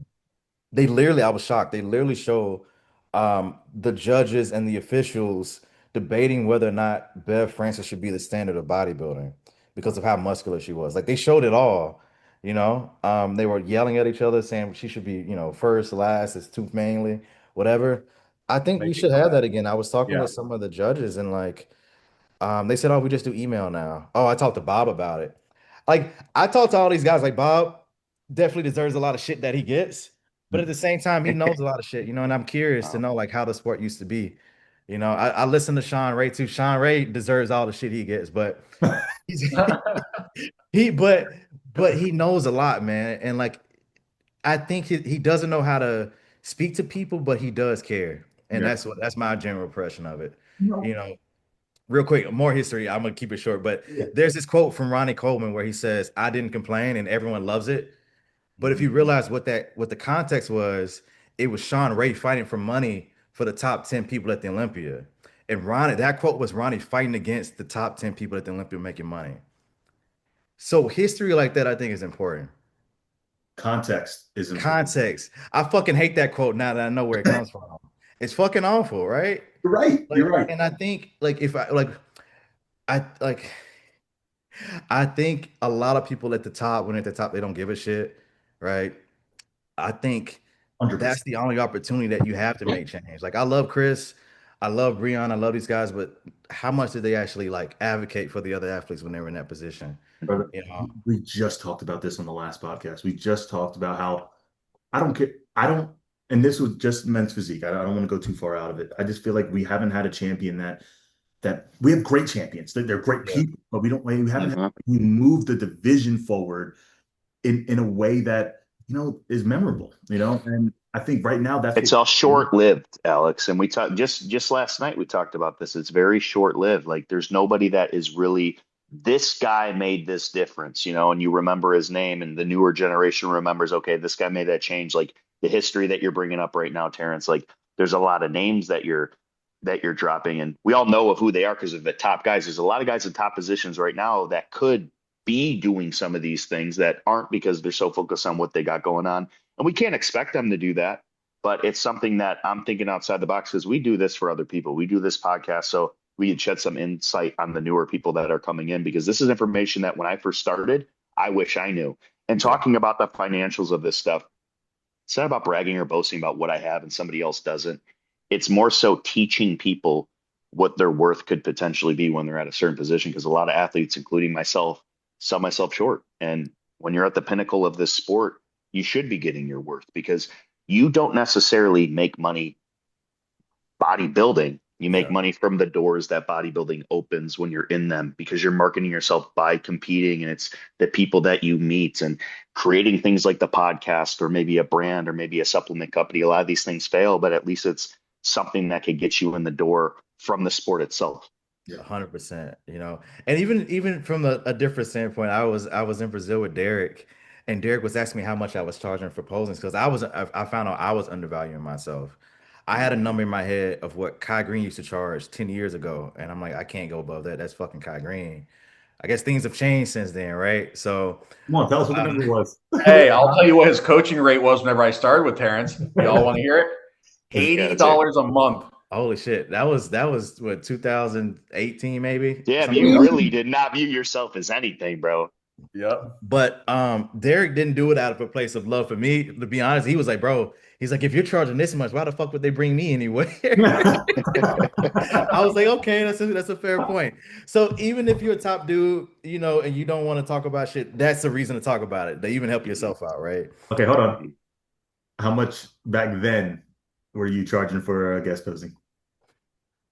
[SPEAKER 2] I was shocked. They literally show the judges and the officials debating whether or not Bev Francis should be the standard of bodybuilding because of how muscular she was. Like they showed it all, They were yelling at each other, saying she should be, first, last, it's too mainly, whatever. I think we
[SPEAKER 3] Make it
[SPEAKER 2] should
[SPEAKER 3] come
[SPEAKER 2] have
[SPEAKER 3] back.
[SPEAKER 2] that again. I was talking
[SPEAKER 3] Yeah.
[SPEAKER 2] with some of the judges and like. They said, "Oh, we just do email now." Oh, I talked to Bob about it. Like I talked to all these guys. Like Bob definitely deserves a lot of shit that he gets, but at the same time, he knows a lot of shit. And I'm curious to
[SPEAKER 4] Wow.
[SPEAKER 2] know like how the sport used to be. I listen to Sean Ray too. Sean Ray deserves all the shit he gets, but he's he but he knows a lot, man. And like I think he doesn't know how to speak to people, but he does care. And
[SPEAKER 1] Yeah.
[SPEAKER 2] that's my general impression of it.
[SPEAKER 1] No.
[SPEAKER 2] You know, real quick, more history. I'm gonna keep it short, but
[SPEAKER 1] Yeah.
[SPEAKER 2] there's this quote from Ronnie Coleman where he says, "I didn't complain, and everyone loves it." But if
[SPEAKER 3] Mhm.
[SPEAKER 2] you realize what the context was, it was Sean Ray fighting for money for the top 10 people at the Olympia. And Ronnie, that quote was Ronnie fighting against the top 10 people at the Olympia making money. So history like that, I think, is important.
[SPEAKER 1] Context is important.
[SPEAKER 2] Context. I fucking hate that quote now that I know where it comes from. It's fucking awful, right?
[SPEAKER 1] You're right.
[SPEAKER 2] Like,
[SPEAKER 1] You're right.
[SPEAKER 2] and I think like if I like I like I think a lot of people at the top, when at the top, they don't give a shit, right? I think that's
[SPEAKER 1] 100%.
[SPEAKER 2] the only opportunity that you have to make change. Like I love Chris, I love Breon, I love these guys, but how much did they actually like advocate for the other athletes when they were in that position?
[SPEAKER 4] Mhm.
[SPEAKER 1] Brother,
[SPEAKER 2] You know,
[SPEAKER 1] we just talked about this on the last podcast. We just talked about how I don't care. I don't, and this was just men's physique. I don't want to go too far out of it. I just feel like we haven't had a champion that we have great champions. They're great
[SPEAKER 2] yeah,
[SPEAKER 1] people, but we haven't had
[SPEAKER 4] Mhm.
[SPEAKER 1] we moved the division forward in a way that is memorable. And I think right now that's what
[SPEAKER 4] It's all short-lived, Alex. And we talked just last night we talked about this. It's very short-lived. Like there's nobody that is really this guy made this difference, and you remember his name and the newer generation remembers, okay, this guy made that change. Like the history that you're bringing up right now, Terrence, like there's a lot of names that you're dropping and we all know of who they are because of the top guys. There's a lot of guys in top positions right now that could be doing some of these things that aren't because they're so focused on what they got going on. And we can't expect them to do that, but it's something that I'm thinking outside the box because we do this for other people. We do this podcast so we can shed some insight on the newer people that are coming in because this is information that when I first started, I wish I knew. And
[SPEAKER 2] yeah,
[SPEAKER 4] talking about the financials of this stuff, it's not about bragging or boasting about what I have and somebody else doesn't. It's more so teaching people what their worth could potentially be when they're at a certain position because a lot of athletes, including myself, sell myself short. And when you're at the pinnacle of this sport, you should be getting your worth because you don't necessarily make money bodybuilding. You make
[SPEAKER 2] yeah,
[SPEAKER 4] money from the doors that bodybuilding opens when you're in them because you're marketing yourself by competing and it's the people that you meet and creating things like the podcast or maybe a brand or maybe a supplement company. A lot of these things fail, but at least it's something that could get you in the door from the sport itself.
[SPEAKER 1] yeah.
[SPEAKER 2] 100%. And even from a different standpoint, I was in Brazil with Derek, and Derek was asking me how much I was charging for posings because I found out I was undervaluing myself. I had a number in my head of what Kai Green used to charge 10 years ago, and I'm like, I can't go above that. That's fucking Kai Green. I guess things have changed since then, right? So,
[SPEAKER 1] Come on, tell us what the number was.
[SPEAKER 3] Hey, I'll tell you what his coaching rate was whenever I started with Terrence. Y'all want to hear it?
[SPEAKER 4] Yeah,
[SPEAKER 3] eighty
[SPEAKER 4] that's it.
[SPEAKER 3] dollars a month.
[SPEAKER 2] holy shit, that was what 2018 maybe
[SPEAKER 4] Damn,
[SPEAKER 2] something
[SPEAKER 4] you
[SPEAKER 2] like that.
[SPEAKER 4] really did not view yourself as anything, bro.
[SPEAKER 3] Yep.
[SPEAKER 2] But Derek didn't do it out of a place of love for me. To be honest, he was like, bro, he's like, if you're charging this much, why the fuck would they bring me anywhere? I was like, okay, that's a fair point. So even if you're a top dude, and you don't want to talk about shit, that's a reason to talk about it. To even help
[SPEAKER 4] Mhm.
[SPEAKER 2] yourself out, right?
[SPEAKER 1] Okay, hold on.
[SPEAKER 4] Mhm.
[SPEAKER 1] How much back then were you charging for guest posing?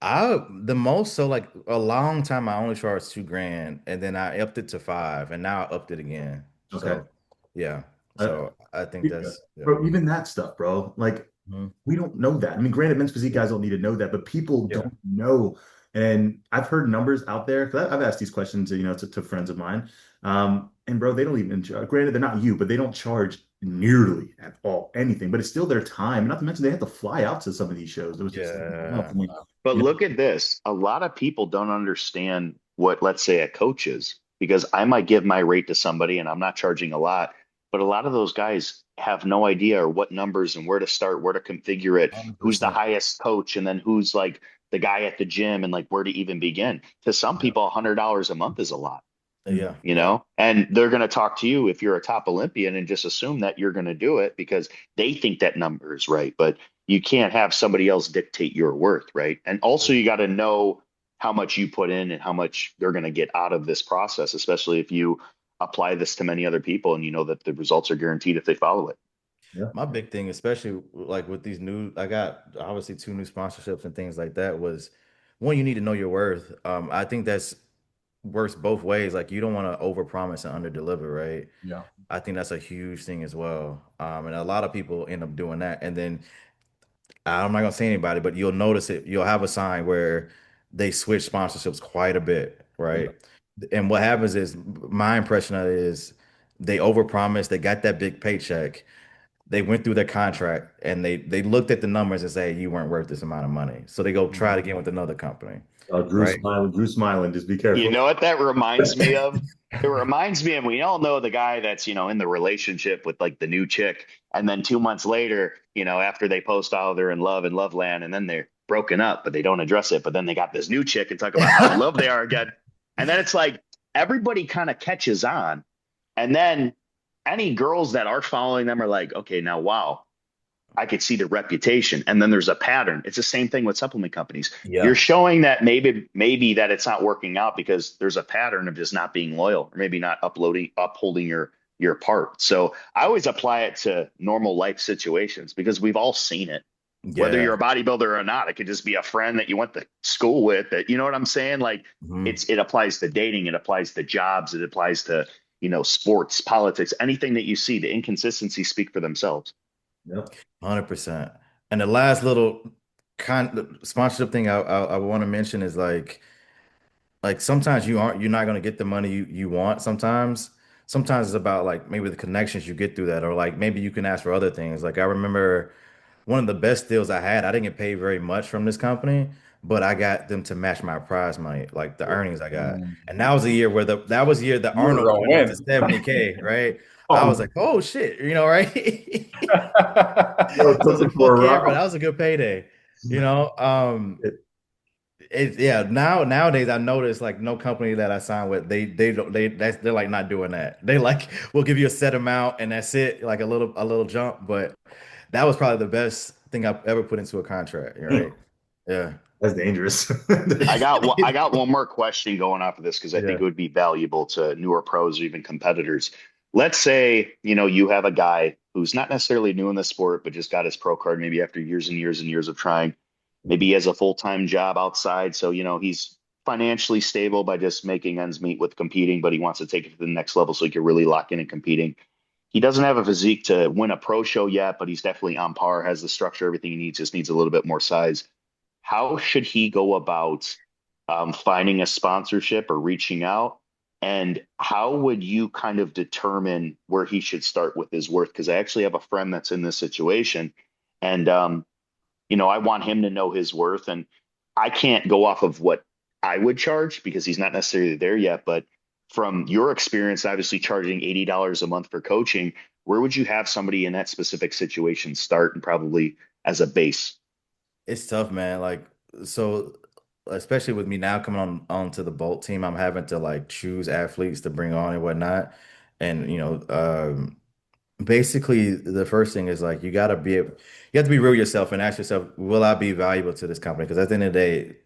[SPEAKER 2] The most so like a long time I only charged 2 grand and then I upped it to 5 and now I upped it again.
[SPEAKER 1] Okay.
[SPEAKER 2] So yeah.
[SPEAKER 1] Uh,
[SPEAKER 2] So I think that's yeah.
[SPEAKER 1] bro, even that stuff, bro. Like
[SPEAKER 2] Mhm.
[SPEAKER 1] we don't know that. I mean, granted, men's physique guys don't need to know that, but people
[SPEAKER 2] Yeah.
[SPEAKER 1] don't know. And I've heard numbers out there because I've asked these questions, to friends of mine. And bro, they don't even granted, they're not you, but they don't charge nearly at all anything. But it's still their time. Not to mention they have to fly out to some of these shows. It was just something else.
[SPEAKER 2] Yeah.
[SPEAKER 1] I mean,
[SPEAKER 4] But
[SPEAKER 1] you
[SPEAKER 4] look at this. A lot of people don't understand what, let's say, a coach is because I might give my rate to somebody and I'm not charging a lot, but a lot of those guys have no idea or what numbers and where to start, where to configure it, who's the
[SPEAKER 2] 100%.
[SPEAKER 4] highest coach, and then who's like the guy at the gym and like where to even begin. To some
[SPEAKER 2] Yeah.
[SPEAKER 4] people, $100 a month is a lot.
[SPEAKER 2] Yeah.
[SPEAKER 4] you
[SPEAKER 2] Yeah.
[SPEAKER 4] know, and they're going to talk to you if you're a top Olympian and just assume that you're going to do it because they think that number is right. But you can't have somebody else dictate your worth, right? And also, you got to know how much you put in and how much they're going to get out of this process, especially if you apply this to many other people and you know that the results are guaranteed if they follow it.
[SPEAKER 1] Yeah.
[SPEAKER 2] My big thing, especially like with these new, I got obviously two new sponsorships and things like that, was one, you need to know your worth. I think that's works both ways. Like you don't want to overpromise and underdeliver, right?
[SPEAKER 3] Yeah.
[SPEAKER 2] I think that's a huge thing as well. And a lot of people end up doing that. And then I'm not gonna say anybody, but you'll notice it. You'll have a sign where they switch sponsorships quite a bit,
[SPEAKER 3] Yeah.
[SPEAKER 2] right? And what happens is, my impression of it is they overpromise, they got that big paycheck, they went through their contract, and they looked at the numbers and say you weren't worth this amount of money. So they go try it
[SPEAKER 3] Mhm.
[SPEAKER 2] again with another company,
[SPEAKER 1] Drew
[SPEAKER 2] right?
[SPEAKER 1] smiling, Drew smiling. Just be
[SPEAKER 4] You
[SPEAKER 1] careful.
[SPEAKER 4] know what that reminds me of? It reminds me, and we all know the guy that's, in the relationship with like the new chick. And then 2 months later, after they post how they're in love and love land, and then they're broken up, but they don't address it. But then they got this new chick and talk about how in love they are again. And then it's like everybody kind of catches on. And then any girls that are following them are like, okay, now, wow, I could see the reputation. And then there's a pattern. It's the same thing with supplement companies. You're
[SPEAKER 2] Yeah.
[SPEAKER 4] showing that maybe that it's not working out because there's a pattern of just not being loyal or maybe not upholding your part. So I always apply it to normal life situations because we've all seen it. Whether
[SPEAKER 2] Yeah.
[SPEAKER 4] you're a bodybuilder or not, it could just be a friend that you went to school with that, you know what I'm saying? Like
[SPEAKER 2] Mhm.
[SPEAKER 4] it applies to dating, it applies to jobs, it applies to, sports, politics, anything that you see, the inconsistencies speak for themselves.
[SPEAKER 1] Yep.
[SPEAKER 2] 100%. And the last little sponsorship thing I want to mention is like sometimes you're not gonna get the money you want sometimes. Sometimes it's about like maybe the connections you get through that, or like maybe you can ask for other things. Like I remember one of the best deals I had, I didn't get paid very much from this company, but I got them to match my prize money, like the earnings I got.
[SPEAKER 3] Mm.
[SPEAKER 2] And that was a year where that was the year that
[SPEAKER 3] You were
[SPEAKER 2] Arnold
[SPEAKER 3] gonna
[SPEAKER 2] went up to
[SPEAKER 3] win.
[SPEAKER 2] 70K, right? I was
[SPEAKER 1] Oh,
[SPEAKER 2] like, oh shit, right?
[SPEAKER 1] yo,
[SPEAKER 2] So I was
[SPEAKER 1] took
[SPEAKER 2] like,
[SPEAKER 1] it for
[SPEAKER 2] fuck
[SPEAKER 1] a
[SPEAKER 2] yeah, bro,
[SPEAKER 1] ride.
[SPEAKER 2] that was a good payday. You know, yeah, nowadays I notice like no company that I sign with, they don't they're like not doing that. They like we'll give you a set amount and that's it, like a little jump. But that was probably the best thing I've ever put into a contract, right?
[SPEAKER 1] Damn,
[SPEAKER 2] Yeah.
[SPEAKER 1] that's dangerous.
[SPEAKER 4] I got one more question going off of this because I think
[SPEAKER 2] Yeah.
[SPEAKER 4] it would be valuable to newer pros or even competitors. Let's say, you have a guy who's not necessarily new in the sport, but just got his pro card maybe after years and years and years of trying. Maybe he has a full-time job outside, so he's financially stable by just making ends meet with competing, but he wants to take it to the next level so he can really lock in and competing. He doesn't have a physique to win a pro show yet, but he's definitely on par, has the structure, everything he needs, just needs a little bit more size. How should he go about finding a sponsorship or reaching out? And how would you kind of determine where he should start with his worth? Because I actually have a friend that's in this situation, and I want him to know his worth, and I can't go off of what I would charge because he's not necessarily there yet. But from your experience, obviously charging $80 a month for coaching, where would you have somebody in that specific situation start and probably as a base?
[SPEAKER 2] It's tough, man. Like, so especially with me now coming onto the Bolt team, I'm having to like choose athletes to bring on and whatnot. And basically the first thing is like you have to be real yourself and ask yourself, will I be valuable to this company? Because at the end of the day,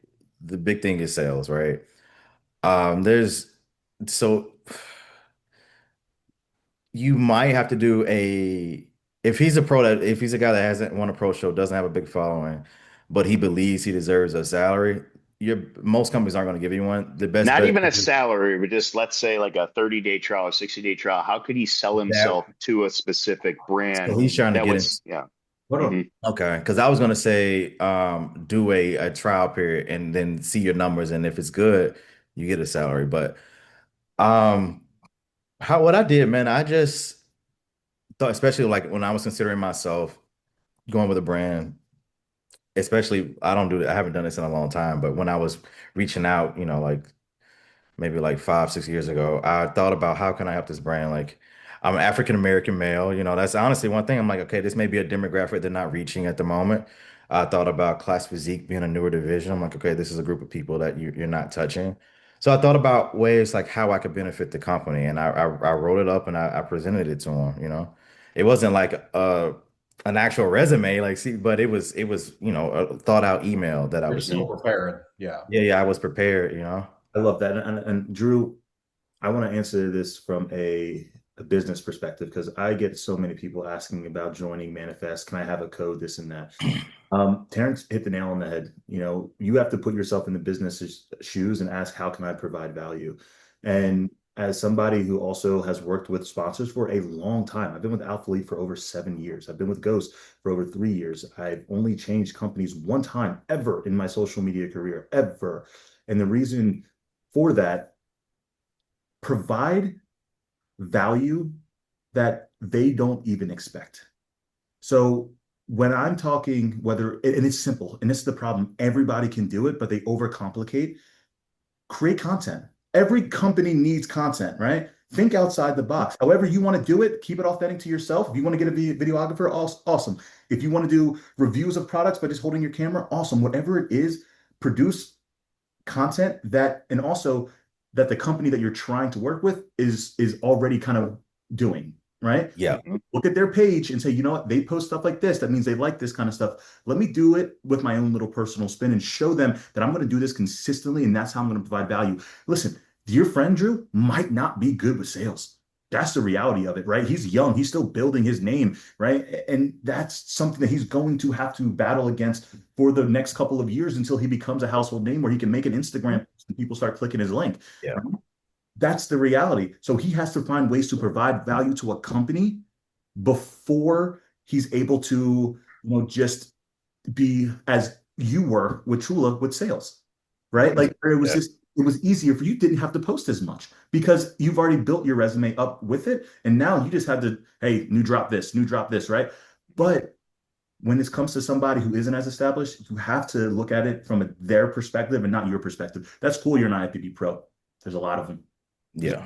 [SPEAKER 2] the big thing is sales, right? There's so you might have to do a if he's a guy that hasn't won a pro show, doesn't have a big following, but he believes he deserves a salary, most companies aren't going to give you one. The best
[SPEAKER 4] Not
[SPEAKER 2] bet
[SPEAKER 4] even
[SPEAKER 2] is
[SPEAKER 4] a salary, but just let's say like a 30-day trial or 60-day trial. How could he sell
[SPEAKER 2] that
[SPEAKER 4] himself to a specific
[SPEAKER 2] so
[SPEAKER 4] brand
[SPEAKER 2] he's trying to
[SPEAKER 4] that
[SPEAKER 2] get
[SPEAKER 4] would,
[SPEAKER 2] in.
[SPEAKER 4] yeah.
[SPEAKER 1] Hold
[SPEAKER 4] Hmm.
[SPEAKER 1] on.
[SPEAKER 2] Okay, because I was gonna say, do a trial period and then see your numbers, and if it's good, you get a salary. But um, how what I did, man, I just thought, especially like when I was considering myself going with a brand, especially I don't do it, I haven't done this in a long time, but when I was reaching out, like maybe like 5, 6 years ago, I thought about how can I help this brand? Like, I'm an African American male, that's honestly one thing. I'm like, okay, this may be a demographic they're not reaching at the moment. I thought about class physique being a newer division. I'm like, okay, this is a group of people that you're not touching. So I thought about ways like how I could benefit the company, and I wrote it up and I presented it to them. It wasn't like an actual resume, like see, but it was, a thought out email that I
[SPEAKER 3] You're
[SPEAKER 2] was
[SPEAKER 3] still
[SPEAKER 2] sent.
[SPEAKER 3] prepared. Yeah.
[SPEAKER 2] Yeah, yeah, I was prepared.
[SPEAKER 1] I love that. And Drew, I want to answer this from a business perspective because I get so many people asking about joining Manifest. Can I have a code, this and that? Terrence hit the nail on the head. You have to put yourself in the business's shoes and ask, how can I provide value? And as somebody who also has worked with sponsors for a long time, I've been with Alpha Elite for over 7 years. I've been with Ghost for over 3 years. I've only changed companies one time ever in my social media career, ever. And the reason for that, provide value that they don't even expect. So when I'm talking, and it's simple, and this is the problem, everybody can do it, but they overcomplicate. Create content. Every company needs content, right? Think outside the box. However you want to do it, keep it authentic to yourself. If you want to get a videographer, awesome. If you want to do reviews of products by just holding your camera, awesome. Whatever it is, produce content and also that the company that you're trying to work with is already kind of doing, right?
[SPEAKER 2] Yeah.
[SPEAKER 1] Look at their page and say, you know what, they post stuff like this. That means they like this kind of stuff. Let me do it with my own little personal spin and show them that I'm going to do this consistently and that's how I'm going to provide value. Listen, your friend Drew might not be good with sales. That's the reality of it, right? He's young, he's still building his name, right? And that's something that he's going to have to battle against for the next couple of years until he becomes a household name where he can make an Instagram and people start clicking his link.
[SPEAKER 2] Yeah.
[SPEAKER 1] That's the reality. So he has to find ways to provide value to a company before he's able to, just be as you were with Chula with sales, right? Like
[SPEAKER 2] Yeah.
[SPEAKER 1] it was easier for you, didn't have to post as much because you've already built your resume up with it. And now you just had to, hey, new drop this, right? But when this comes to somebody who isn't as established, you have to look at it from their perspective and not your perspective. That's cool. You're not IFBB pro. There's a lot of them.
[SPEAKER 2] Yeah.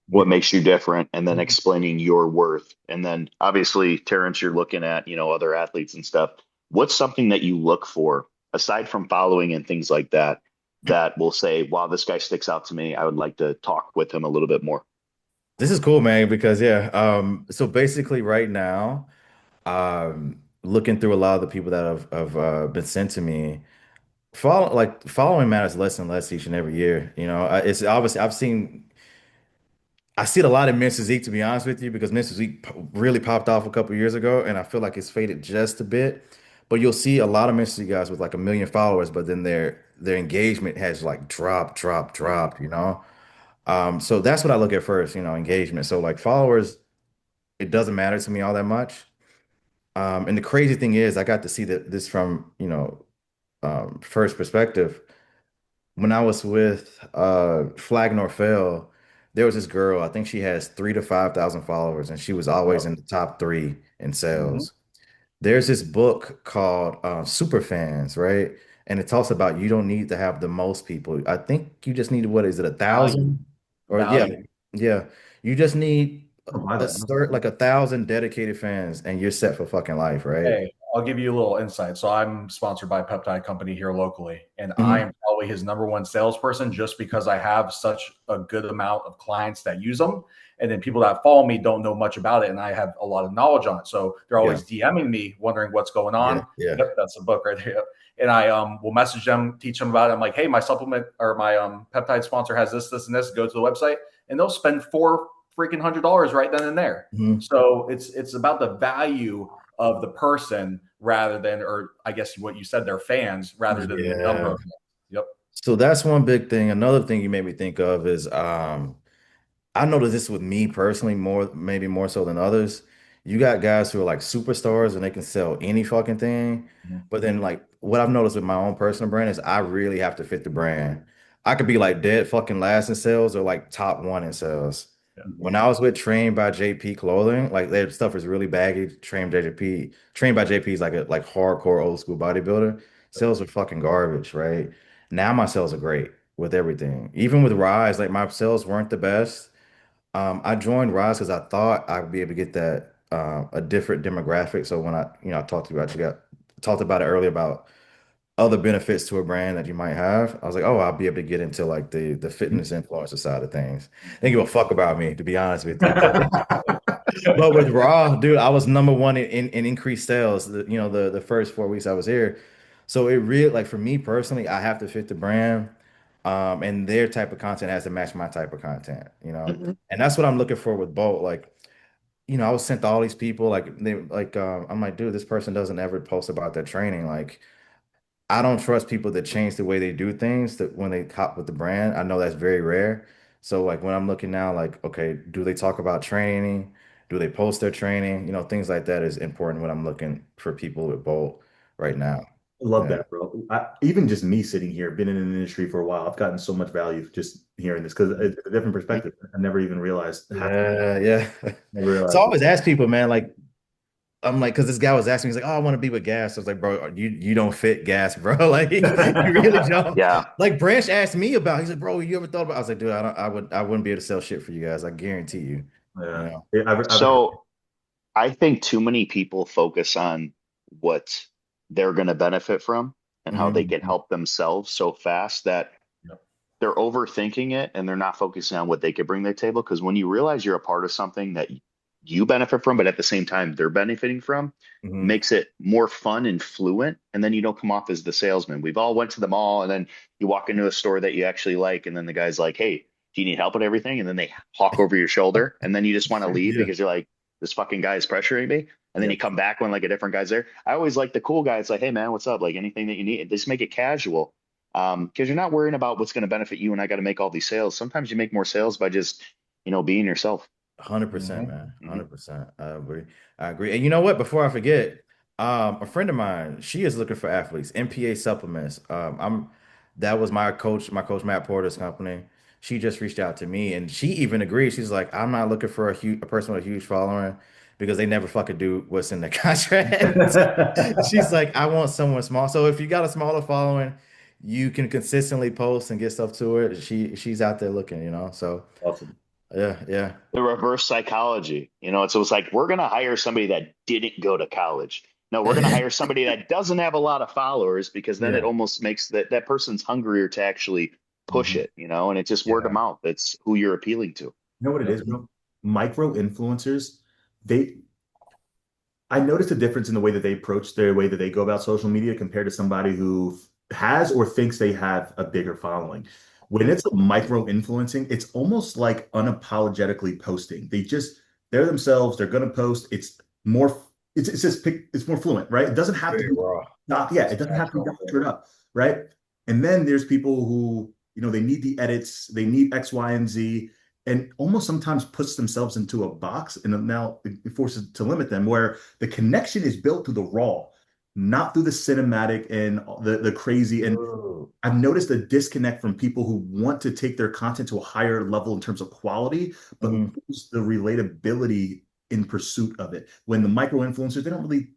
[SPEAKER 4] What makes you different, and then explaining your worth. And then obviously, Terrence, you're looking at, other athletes and stuff. What's something that you look for aside from following and things like that, that will say, wow, this guy sticks out to me. I would like to talk with him a little bit more.
[SPEAKER 2] This is cool, man, because yeah, so basically right now, looking through a lot of the people that have been sent to me, following matters less and less each and every year. It's obviously I see it a lot in Men's Physique, to be honest with you, because Men's Physique really popped off a couple years ago, and I feel like it's faded just a bit. But you'll see a lot of Men's Physique guys with like 1 million followers, but then their engagement has like dropped. So that's what I look at first, engagement. So like followers, it doesn't matter to me all that much. And the crazy thing is, I got to see this from, first perspective. When I was with Flag Nor Fail, there was this girl, I think she has 3 to 5 thousand followers, and she was always in the top three in
[SPEAKER 3] Mhm.
[SPEAKER 2] sales. There's this book called Super Fans, right? And it talks about you don't need to have the most people. I think you just need, what is it, a
[SPEAKER 3] Value.
[SPEAKER 2] thousand? Or yeah,
[SPEAKER 3] Value.
[SPEAKER 2] yeah. You just need
[SPEAKER 1] I'll buy
[SPEAKER 2] a
[SPEAKER 1] that.
[SPEAKER 2] start like 1,000 dedicated fans, and you're set for fucking life, right?
[SPEAKER 3] Hey, I'll give you a little insight. So I'm sponsored by a peptide company here locally, and I
[SPEAKER 2] Mhm.
[SPEAKER 3] am probably his number one salesperson just because I have such a good amount of clients that use them. And then people that follow me don't know much about it, and I have a lot of knowledge on it. So they're
[SPEAKER 2] Yeah,
[SPEAKER 3] always DMing me, wondering what's going
[SPEAKER 2] yeah,
[SPEAKER 3] on.
[SPEAKER 2] yeah.
[SPEAKER 3] Yep, that's a book right there. Yep. And I will message them, teach them about it. I'm like, hey, my supplement or my peptide sponsor has this, this, and this. Go to the website, and they'll spend $400 right then and there.
[SPEAKER 2] Mhm.
[SPEAKER 3] So it's about the value of the person rather than, or I guess what you said, they're fans rather than the number
[SPEAKER 2] Yeah.
[SPEAKER 3] of fans. Yep.
[SPEAKER 2] So that's one big thing. Another thing you made me think of is I noticed this with me personally more, maybe more so than others. You got guys who are like superstars and they can sell any fucking thing.
[SPEAKER 3] Mhm.
[SPEAKER 2] But then like what I've noticed with my own personal brand is I really have to fit the brand. I could be like dead fucking last in sales or like top one in sales.
[SPEAKER 3] Yeah.
[SPEAKER 2] When I was with Trained by JP Clothing, like their stuff is really baggy. Trained by JP is like a like hardcore old school bodybuilder. Sales are fucking garbage, right? Now my sales are great with everything. Even with Rise, like my sales weren't the best. I joined Rise because I thought I'd be able to get that a different demographic. So when I talked to you about talked about it earlier about other benefits to a brand that you might have. I was like, oh, I'll be able to get into like the fitness influencer side of things. They give a fuck about me, to be honest with you. But with Raw, dude, I was number one in increased sales, the first 4 weeks I was here. So it really, like for me personally, I have to fit the brand. And their type of content has to match my type of content, you know.
[SPEAKER 4] Mhm.
[SPEAKER 2] And that's what I'm looking for with Bolt. Like, I was sent to all these people, I'm like, dude, this person doesn't ever post about their training. Like, I don't trust people that change the way they do things that when they cop with the brand. I know that's very rare. So like when I'm looking now, like, okay, do they talk about training? Do they post their training? Things like that is important when I'm looking for people with Bolt right now.
[SPEAKER 1] Love
[SPEAKER 2] Yeah.
[SPEAKER 1] that, bro. Even just me sitting here, been in an industry for a while, I've gotten so much value just hearing this because it's a different perspective. I never even realized half.
[SPEAKER 2] Yeah, yeah.
[SPEAKER 1] Never
[SPEAKER 2] So I
[SPEAKER 1] realized.
[SPEAKER 2] always ask people, man, like, I'm like, because this guy was asking, he's like, oh, I want to be with Gas. I was like, bro, you don't fit Gas, bro. Like, you really don't.
[SPEAKER 4] Yeah.
[SPEAKER 2] Like Branch asked me about. He's like, bro, you ever thought about? I was like, dude, I wouldn't be able to sell shit for you guys. I guarantee you. You
[SPEAKER 1] Yeah,
[SPEAKER 2] know.
[SPEAKER 1] I've heard.
[SPEAKER 4] So I think too many people focus on what they're going to benefit from and how they can
[SPEAKER 2] Mhm.
[SPEAKER 4] help themselves so fast that they're overthinking it and they're not focusing on what they could bring to the table. Because when you realize you're a part of something that you benefit from, but at the same time they're benefiting from,
[SPEAKER 2] Mhm.
[SPEAKER 4] makes it more fun and fluent. And then you don't come off as the salesman. We've all went to the mall and then you walk into a store that you actually like, and then the guy's like, "Hey, do you need help with everything?" And then they hawk over your shoulder, and then you just want to leave
[SPEAKER 2] Yeah.
[SPEAKER 4] because you're like, "This fucking guy is pressuring me." And then
[SPEAKER 2] Yeah.
[SPEAKER 4] you come back when like a different guy's there. I always like the cool guy. It's like, "Hey man, what's up? Like anything that you need." Just make it casual, because you're not worrying about what's going to benefit you. And I got to make all these sales. Sometimes you make more sales by just, being yourself.
[SPEAKER 2] 100%,
[SPEAKER 3] Mhm.
[SPEAKER 2] man.
[SPEAKER 4] Hmm.
[SPEAKER 2] 100%. I agree. I agree. And you know what? Before I forget, a friend of mine, she is looking for athletes, MPA supplements. That was my coach Matt Porter's company. She just reached out to me and she even agreed. She's like, I'm not looking for a person with a huge following because they never fucking do what's in the contract. She's like, I want someone small. So if you got a smaller following, you can consistently post and get stuff to her. She's out there looking. So
[SPEAKER 1] Awesome.
[SPEAKER 2] yeah, yeah.
[SPEAKER 4] The reverse psychology, it's like we're going to hire somebody that didn't go to college. No, we're going to hire somebody that doesn't have a lot of followers, because then it
[SPEAKER 2] Yeah.
[SPEAKER 4] almost makes that person's hungrier to actually push
[SPEAKER 2] Mhm.
[SPEAKER 4] it, and it's just word of
[SPEAKER 2] Yeah.
[SPEAKER 4] mouth. It's who you're appealing to.
[SPEAKER 1] You know what it
[SPEAKER 2] Yep.
[SPEAKER 1] is, bro? Micro influencers, they I noticed a difference in the way that they approach their way that they go about social media compared to somebody who has or thinks they have a bigger following. When it's a micro influencing, it's almost like unapologetically posting. They're themselves, they're gonna post. More it's just it's more fluent, right? It doesn't have to
[SPEAKER 2] Very
[SPEAKER 1] be
[SPEAKER 2] raw.
[SPEAKER 1] yeah,
[SPEAKER 2] It's
[SPEAKER 1] it doesn't have to be
[SPEAKER 2] natural.
[SPEAKER 1] doctored up, right? And then there's people who, they need the edits, they need X, Y, and Z, and almost sometimes puts themselves into a box and now it forces to limit them where the connection is built through the raw, not through the cinematic and the crazy. And
[SPEAKER 2] Ooh.
[SPEAKER 1] I've noticed a disconnect from people who want to take their content to a higher level in terms of quality, but
[SPEAKER 2] Mhm.
[SPEAKER 1] lose the relatability in pursuit of it. When the micro influencers, they don't really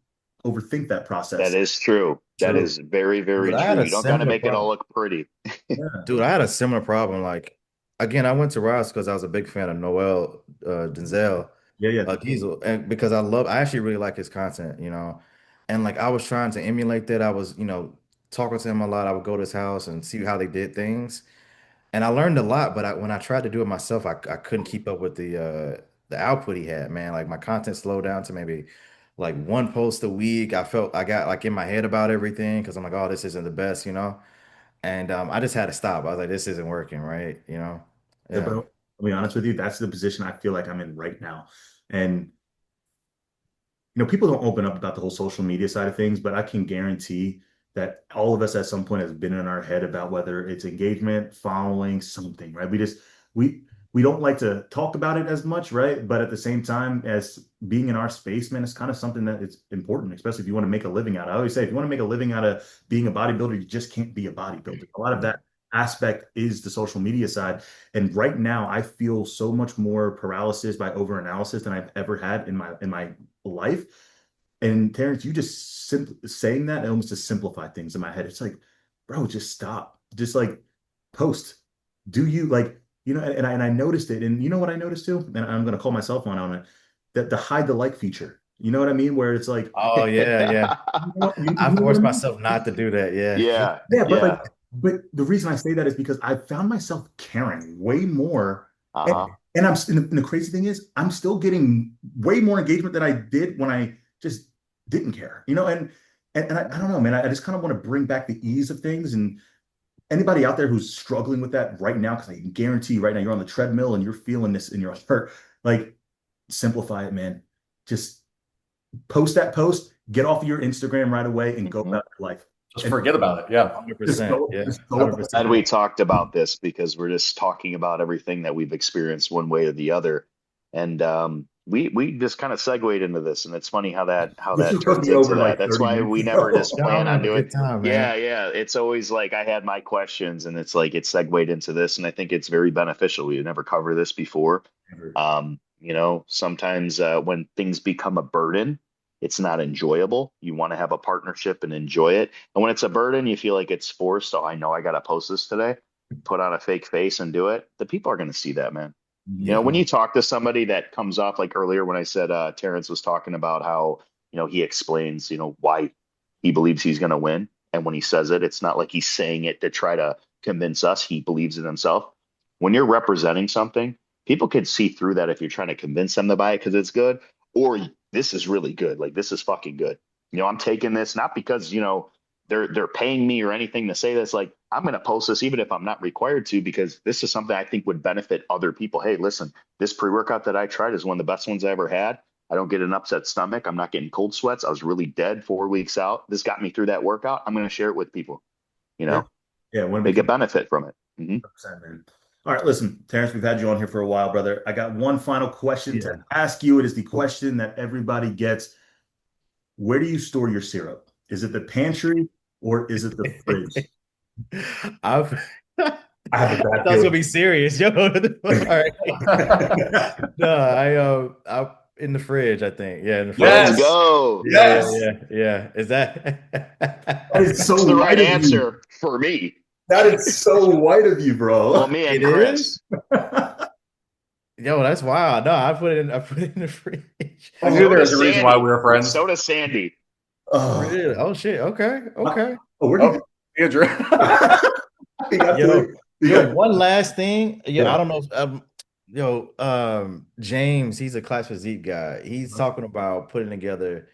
[SPEAKER 1] overthink that
[SPEAKER 4] That
[SPEAKER 1] process.
[SPEAKER 4] is true. That
[SPEAKER 2] True.
[SPEAKER 4] is very,
[SPEAKER 2] Dude,
[SPEAKER 4] very
[SPEAKER 2] I
[SPEAKER 4] true.
[SPEAKER 2] had a
[SPEAKER 4] You don't got to
[SPEAKER 2] similar
[SPEAKER 4] make it all
[SPEAKER 2] problem.
[SPEAKER 4] look pretty.
[SPEAKER 1] Yeah.
[SPEAKER 2] Dude, I had a similar problem. Like, again, I went to Ross because I was a big fan of Noel Denzel
[SPEAKER 1] Yeah, yeah.
[SPEAKER 2] Diesel, and because I actually really like his content. And like I was trying to emulate that. I was, talking to him a lot. I would go to his house and see how they did things. And I learned a lot, but when I tried to do it myself, I couldn't keep up with the output he had, man. Like my content slowed down to maybe like one post a week. I felt I got like in my head about everything because I'm like, oh, this isn't the best. And I just had to stop. I was like, this isn't working, right?
[SPEAKER 1] Yeah,
[SPEAKER 2] Yeah.
[SPEAKER 1] bro. I'll be honest with you, that's the position I feel like I'm in right now. And people don't open up about the whole social media side of things, but I can guarantee that all of us at some point has been in our head about whether it's engagement, following, something, right? We we don't like to talk about it as much, right? But at the same time, as being in our space, man, it's kind of something that is important, especially if you want to make a living out of it. I always say, if you want to make a living out of being a bodybuilder, you just can't be a bodybuilder. A lot of that aspect is the social media side. And right now, I feel so much more paralysis by overanalysis than I've ever had in my life. And Terrence, you just saying that almost to simplify things in my head. It's like, bro, just stop. Just like post. Do you like, and I noticed it. And you know what I noticed too? And I'm gonna call myself on it, that the hide the like feature. You know what I mean? Where it's like,
[SPEAKER 2] Oh yeah, yeah.
[SPEAKER 1] you
[SPEAKER 2] I
[SPEAKER 1] know what I
[SPEAKER 2] forced
[SPEAKER 1] mean?
[SPEAKER 2] myself not to do that. Yeah.
[SPEAKER 4] Yeah.
[SPEAKER 1] Yeah, but
[SPEAKER 4] Yeah.
[SPEAKER 1] but the reason I say that is because I found myself caring way more. And
[SPEAKER 4] Uh-huh.
[SPEAKER 1] And and the crazy thing is, I'm still getting way more engagement than I did when I just didn't care, and I don't know, man. I just kind of want to bring back the ease of things. And anybody out there who's struggling with that right now, because I can guarantee right now you're on the treadmill and you're feeling this in your heart, like simplify it, man. Just post that post, get off of your Instagram right away, and go
[SPEAKER 4] Mhm.
[SPEAKER 1] about your life.
[SPEAKER 3] Just
[SPEAKER 1] And
[SPEAKER 3] forget about it. Yeah.
[SPEAKER 2] 100%. Yeah,
[SPEAKER 1] just go about
[SPEAKER 2] 100%.
[SPEAKER 4] Glad we talked about this because we're just talking about everything that we've experienced one way or the other. And we just kind of segued into this, and it's funny how
[SPEAKER 1] This
[SPEAKER 4] that
[SPEAKER 1] was supposed to
[SPEAKER 4] turns
[SPEAKER 1] be
[SPEAKER 4] into
[SPEAKER 1] over
[SPEAKER 4] that.
[SPEAKER 1] like
[SPEAKER 4] That's
[SPEAKER 1] 30
[SPEAKER 4] why
[SPEAKER 1] minutes
[SPEAKER 4] we never
[SPEAKER 1] ago.
[SPEAKER 4] just
[SPEAKER 2] Yeah, I'm
[SPEAKER 4] plan on
[SPEAKER 2] having a
[SPEAKER 4] doing.
[SPEAKER 2] good time,
[SPEAKER 4] Yeah,
[SPEAKER 2] man.
[SPEAKER 4] yeah. It's always like I had my questions, and it's like it segued into this, and I think it's very beneficial. We never covered this before. Sometimes when things become a burden, it's not enjoyable. You want to have a partnership and enjoy it. And when it's a burden, you feel like it's forced. Oh, I know I got to post this today. Put on a fake face and do it. The people are going to see that, man.
[SPEAKER 1] Yeah.
[SPEAKER 4] When you talk to somebody that comes off like earlier when I said Terrence was talking about how, he explains, why he believes he's going to win. And when he says it, it's not like he's saying it to try to convince us. He believes in himself. When you're representing something, people can see through that if you're trying to convince them to buy it because it's good, or this is really good. Like this is fucking good. I'm taking this not because, they're paying me or anything to say this. Like I'm going to post this even if I'm not required to, because this is something I think would benefit other people. Hey, listen, this pre-workout that I tried is one of the best ones I ever had. I don't get an upset stomach. I'm not getting cold sweats. I was really dead 4 weeks out. This got me through that workout. I'm going to share it with people. You
[SPEAKER 1] Yeah.
[SPEAKER 4] know,
[SPEAKER 1] Yeah. When
[SPEAKER 4] they
[SPEAKER 1] we
[SPEAKER 4] get benefit from it. Mhm.
[SPEAKER 1] 100%, man. All right, listen, Terrence, we've had you on here for a while, brother. I got one final question to
[SPEAKER 2] Yeah.
[SPEAKER 1] ask you. It is the question that everybody gets. Where do you store your syrup? Is it the pantry or is it the fridge?
[SPEAKER 2] I've
[SPEAKER 1] I have a
[SPEAKER 2] I
[SPEAKER 1] bad
[SPEAKER 2] thought it was gonna
[SPEAKER 1] feeling.
[SPEAKER 2] be serious, yo. All right. No, I in the fridge, I think. Yeah, in the
[SPEAKER 4] Let's
[SPEAKER 2] fridge.
[SPEAKER 3] Yes.
[SPEAKER 4] go.
[SPEAKER 2] Yeah, yeah,
[SPEAKER 3] Yes.
[SPEAKER 2] yeah, yeah. Is
[SPEAKER 1] That
[SPEAKER 2] that
[SPEAKER 1] is so
[SPEAKER 4] That's the right
[SPEAKER 1] white of you.
[SPEAKER 4] answer for me.
[SPEAKER 1] That is so white of you,
[SPEAKER 4] Well,
[SPEAKER 1] bro.
[SPEAKER 4] me and
[SPEAKER 2] it is?
[SPEAKER 4] Chris.
[SPEAKER 2] Yo, that's wild. No, I put it in the fridge.
[SPEAKER 3] I knew
[SPEAKER 4] So
[SPEAKER 3] there
[SPEAKER 1] Oh,
[SPEAKER 3] was
[SPEAKER 4] does
[SPEAKER 3] a reason why we
[SPEAKER 4] Sandy.
[SPEAKER 3] were friends.
[SPEAKER 4] So does Sandy.
[SPEAKER 1] oh,
[SPEAKER 2] Really? Oh shit. Okay. Okay.
[SPEAKER 1] where did
[SPEAKER 3] Oh, Andrew.
[SPEAKER 1] he got
[SPEAKER 2] Yo,
[SPEAKER 1] to? He
[SPEAKER 2] yo,
[SPEAKER 1] got
[SPEAKER 2] one last thing. Yo, I
[SPEAKER 1] yeah.
[SPEAKER 2] don't know. James, he's a class physique guy. He's talking about putting together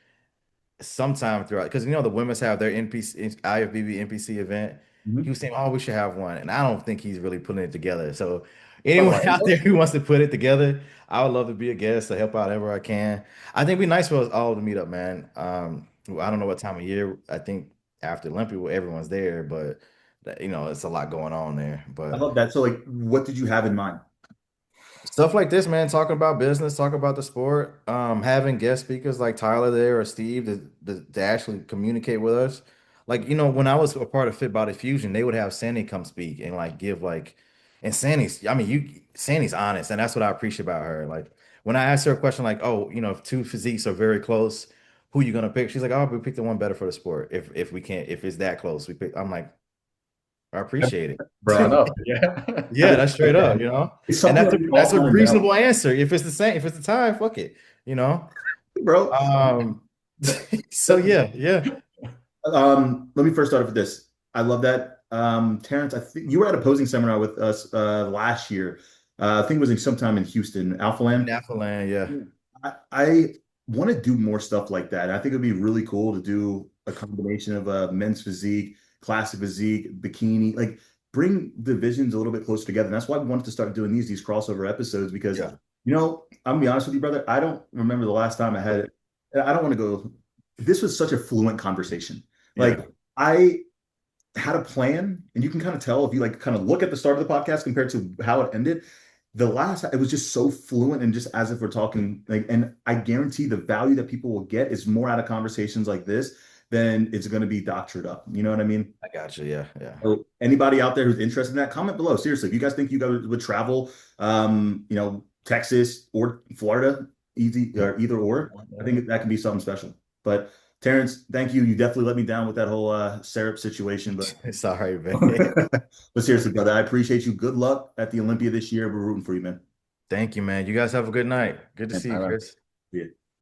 [SPEAKER 2] sometime throughout because the women's have their NPC IFBB NPC event. He
[SPEAKER 1] Mhm.
[SPEAKER 2] was saying, "Oh, we should have one," and I don't think he's really putting it together. So, anyone out
[SPEAKER 3] Orlando?
[SPEAKER 2] there who wants to put it together, I would love to be a guest to help out however I can. I think it'd be nice for us all to meet up, man. I don't know what time of year. I think after Olympia, where everyone's there, but it's a lot going on there.
[SPEAKER 1] I
[SPEAKER 2] But
[SPEAKER 1] love that. So, like, what did you have in mind?
[SPEAKER 2] stuff like this, man, talking about business, talking about the sport, having guest speakers like Tyler there or Steve to actually communicate with us. Like, when I was a part of Fit Body Fusion, they would have Sandy come speak and like give and Sandy's honest, and that's what I appreciate about her. Like when I asked her a question like, oh, if two physiques are very close, who you gonna pick? She's like, oh, we pick the one better for the sport. If we can't, if it's that close, we pick. I'm like, I appreciate
[SPEAKER 3] Fair
[SPEAKER 1] Bro,
[SPEAKER 2] it.
[SPEAKER 3] enough. Yeah.
[SPEAKER 1] that
[SPEAKER 2] Yeah,
[SPEAKER 1] is,
[SPEAKER 2] that's straight up,
[SPEAKER 1] again, it's
[SPEAKER 2] and
[SPEAKER 1] something that we can
[SPEAKER 2] that's
[SPEAKER 1] all
[SPEAKER 2] a
[SPEAKER 1] find out,
[SPEAKER 2] reasonable answer. If it's the same, if it's the time, fuck it, you know.
[SPEAKER 1] bro.
[SPEAKER 2] Um,
[SPEAKER 1] That,
[SPEAKER 2] so
[SPEAKER 1] that,
[SPEAKER 2] yeah, yeah,
[SPEAKER 1] let me first start off with this. I love that. Terrence, I think you were at a posing seminar with us last year. I think it was sometime in Houston, Alpha Land.
[SPEAKER 2] Naphthalene, yeah,
[SPEAKER 1] Yeah. I want to do more stuff like that. I think it'd be really cool to do a combination of men's physique, classic physique, bikini, like bring divisions a little bit closer together. And that's why we wanted to start doing these crossover episodes because,
[SPEAKER 2] yeah,
[SPEAKER 1] I'm gonna be honest with you, brother. I don't remember the last time I had it. I don't want to go. This was such a fluent conversation.
[SPEAKER 2] yeah.
[SPEAKER 1] Like I had a plan, and you can kind of tell if you like kind of look at the start of the podcast compared to how it ended. The last, it was just so fluent and just as if we're talking like, and I guarantee the value that people will get is more out of conversations like this than it's going to be doctored up. You know what I mean?
[SPEAKER 2] I got you. Yeah, yeah.
[SPEAKER 1] So anybody out there who's interested in that, comment below. Seriously, if you guys think you guys would travel, Texas or Florida, easy or either or, I think that can be something special. But Terrence, thank you. You definitely let me down with that whole syrup situation, but
[SPEAKER 2] Sorry, man.
[SPEAKER 1] but seriously, brother, I appreciate you. Good luck at the Olympia this year. We're rooting for you, man.
[SPEAKER 2] Thank you, man. You guys have a good night. Good to
[SPEAKER 3] Yeah,
[SPEAKER 2] see you,
[SPEAKER 3] bye-bye.
[SPEAKER 2] Chris.
[SPEAKER 1] See ya.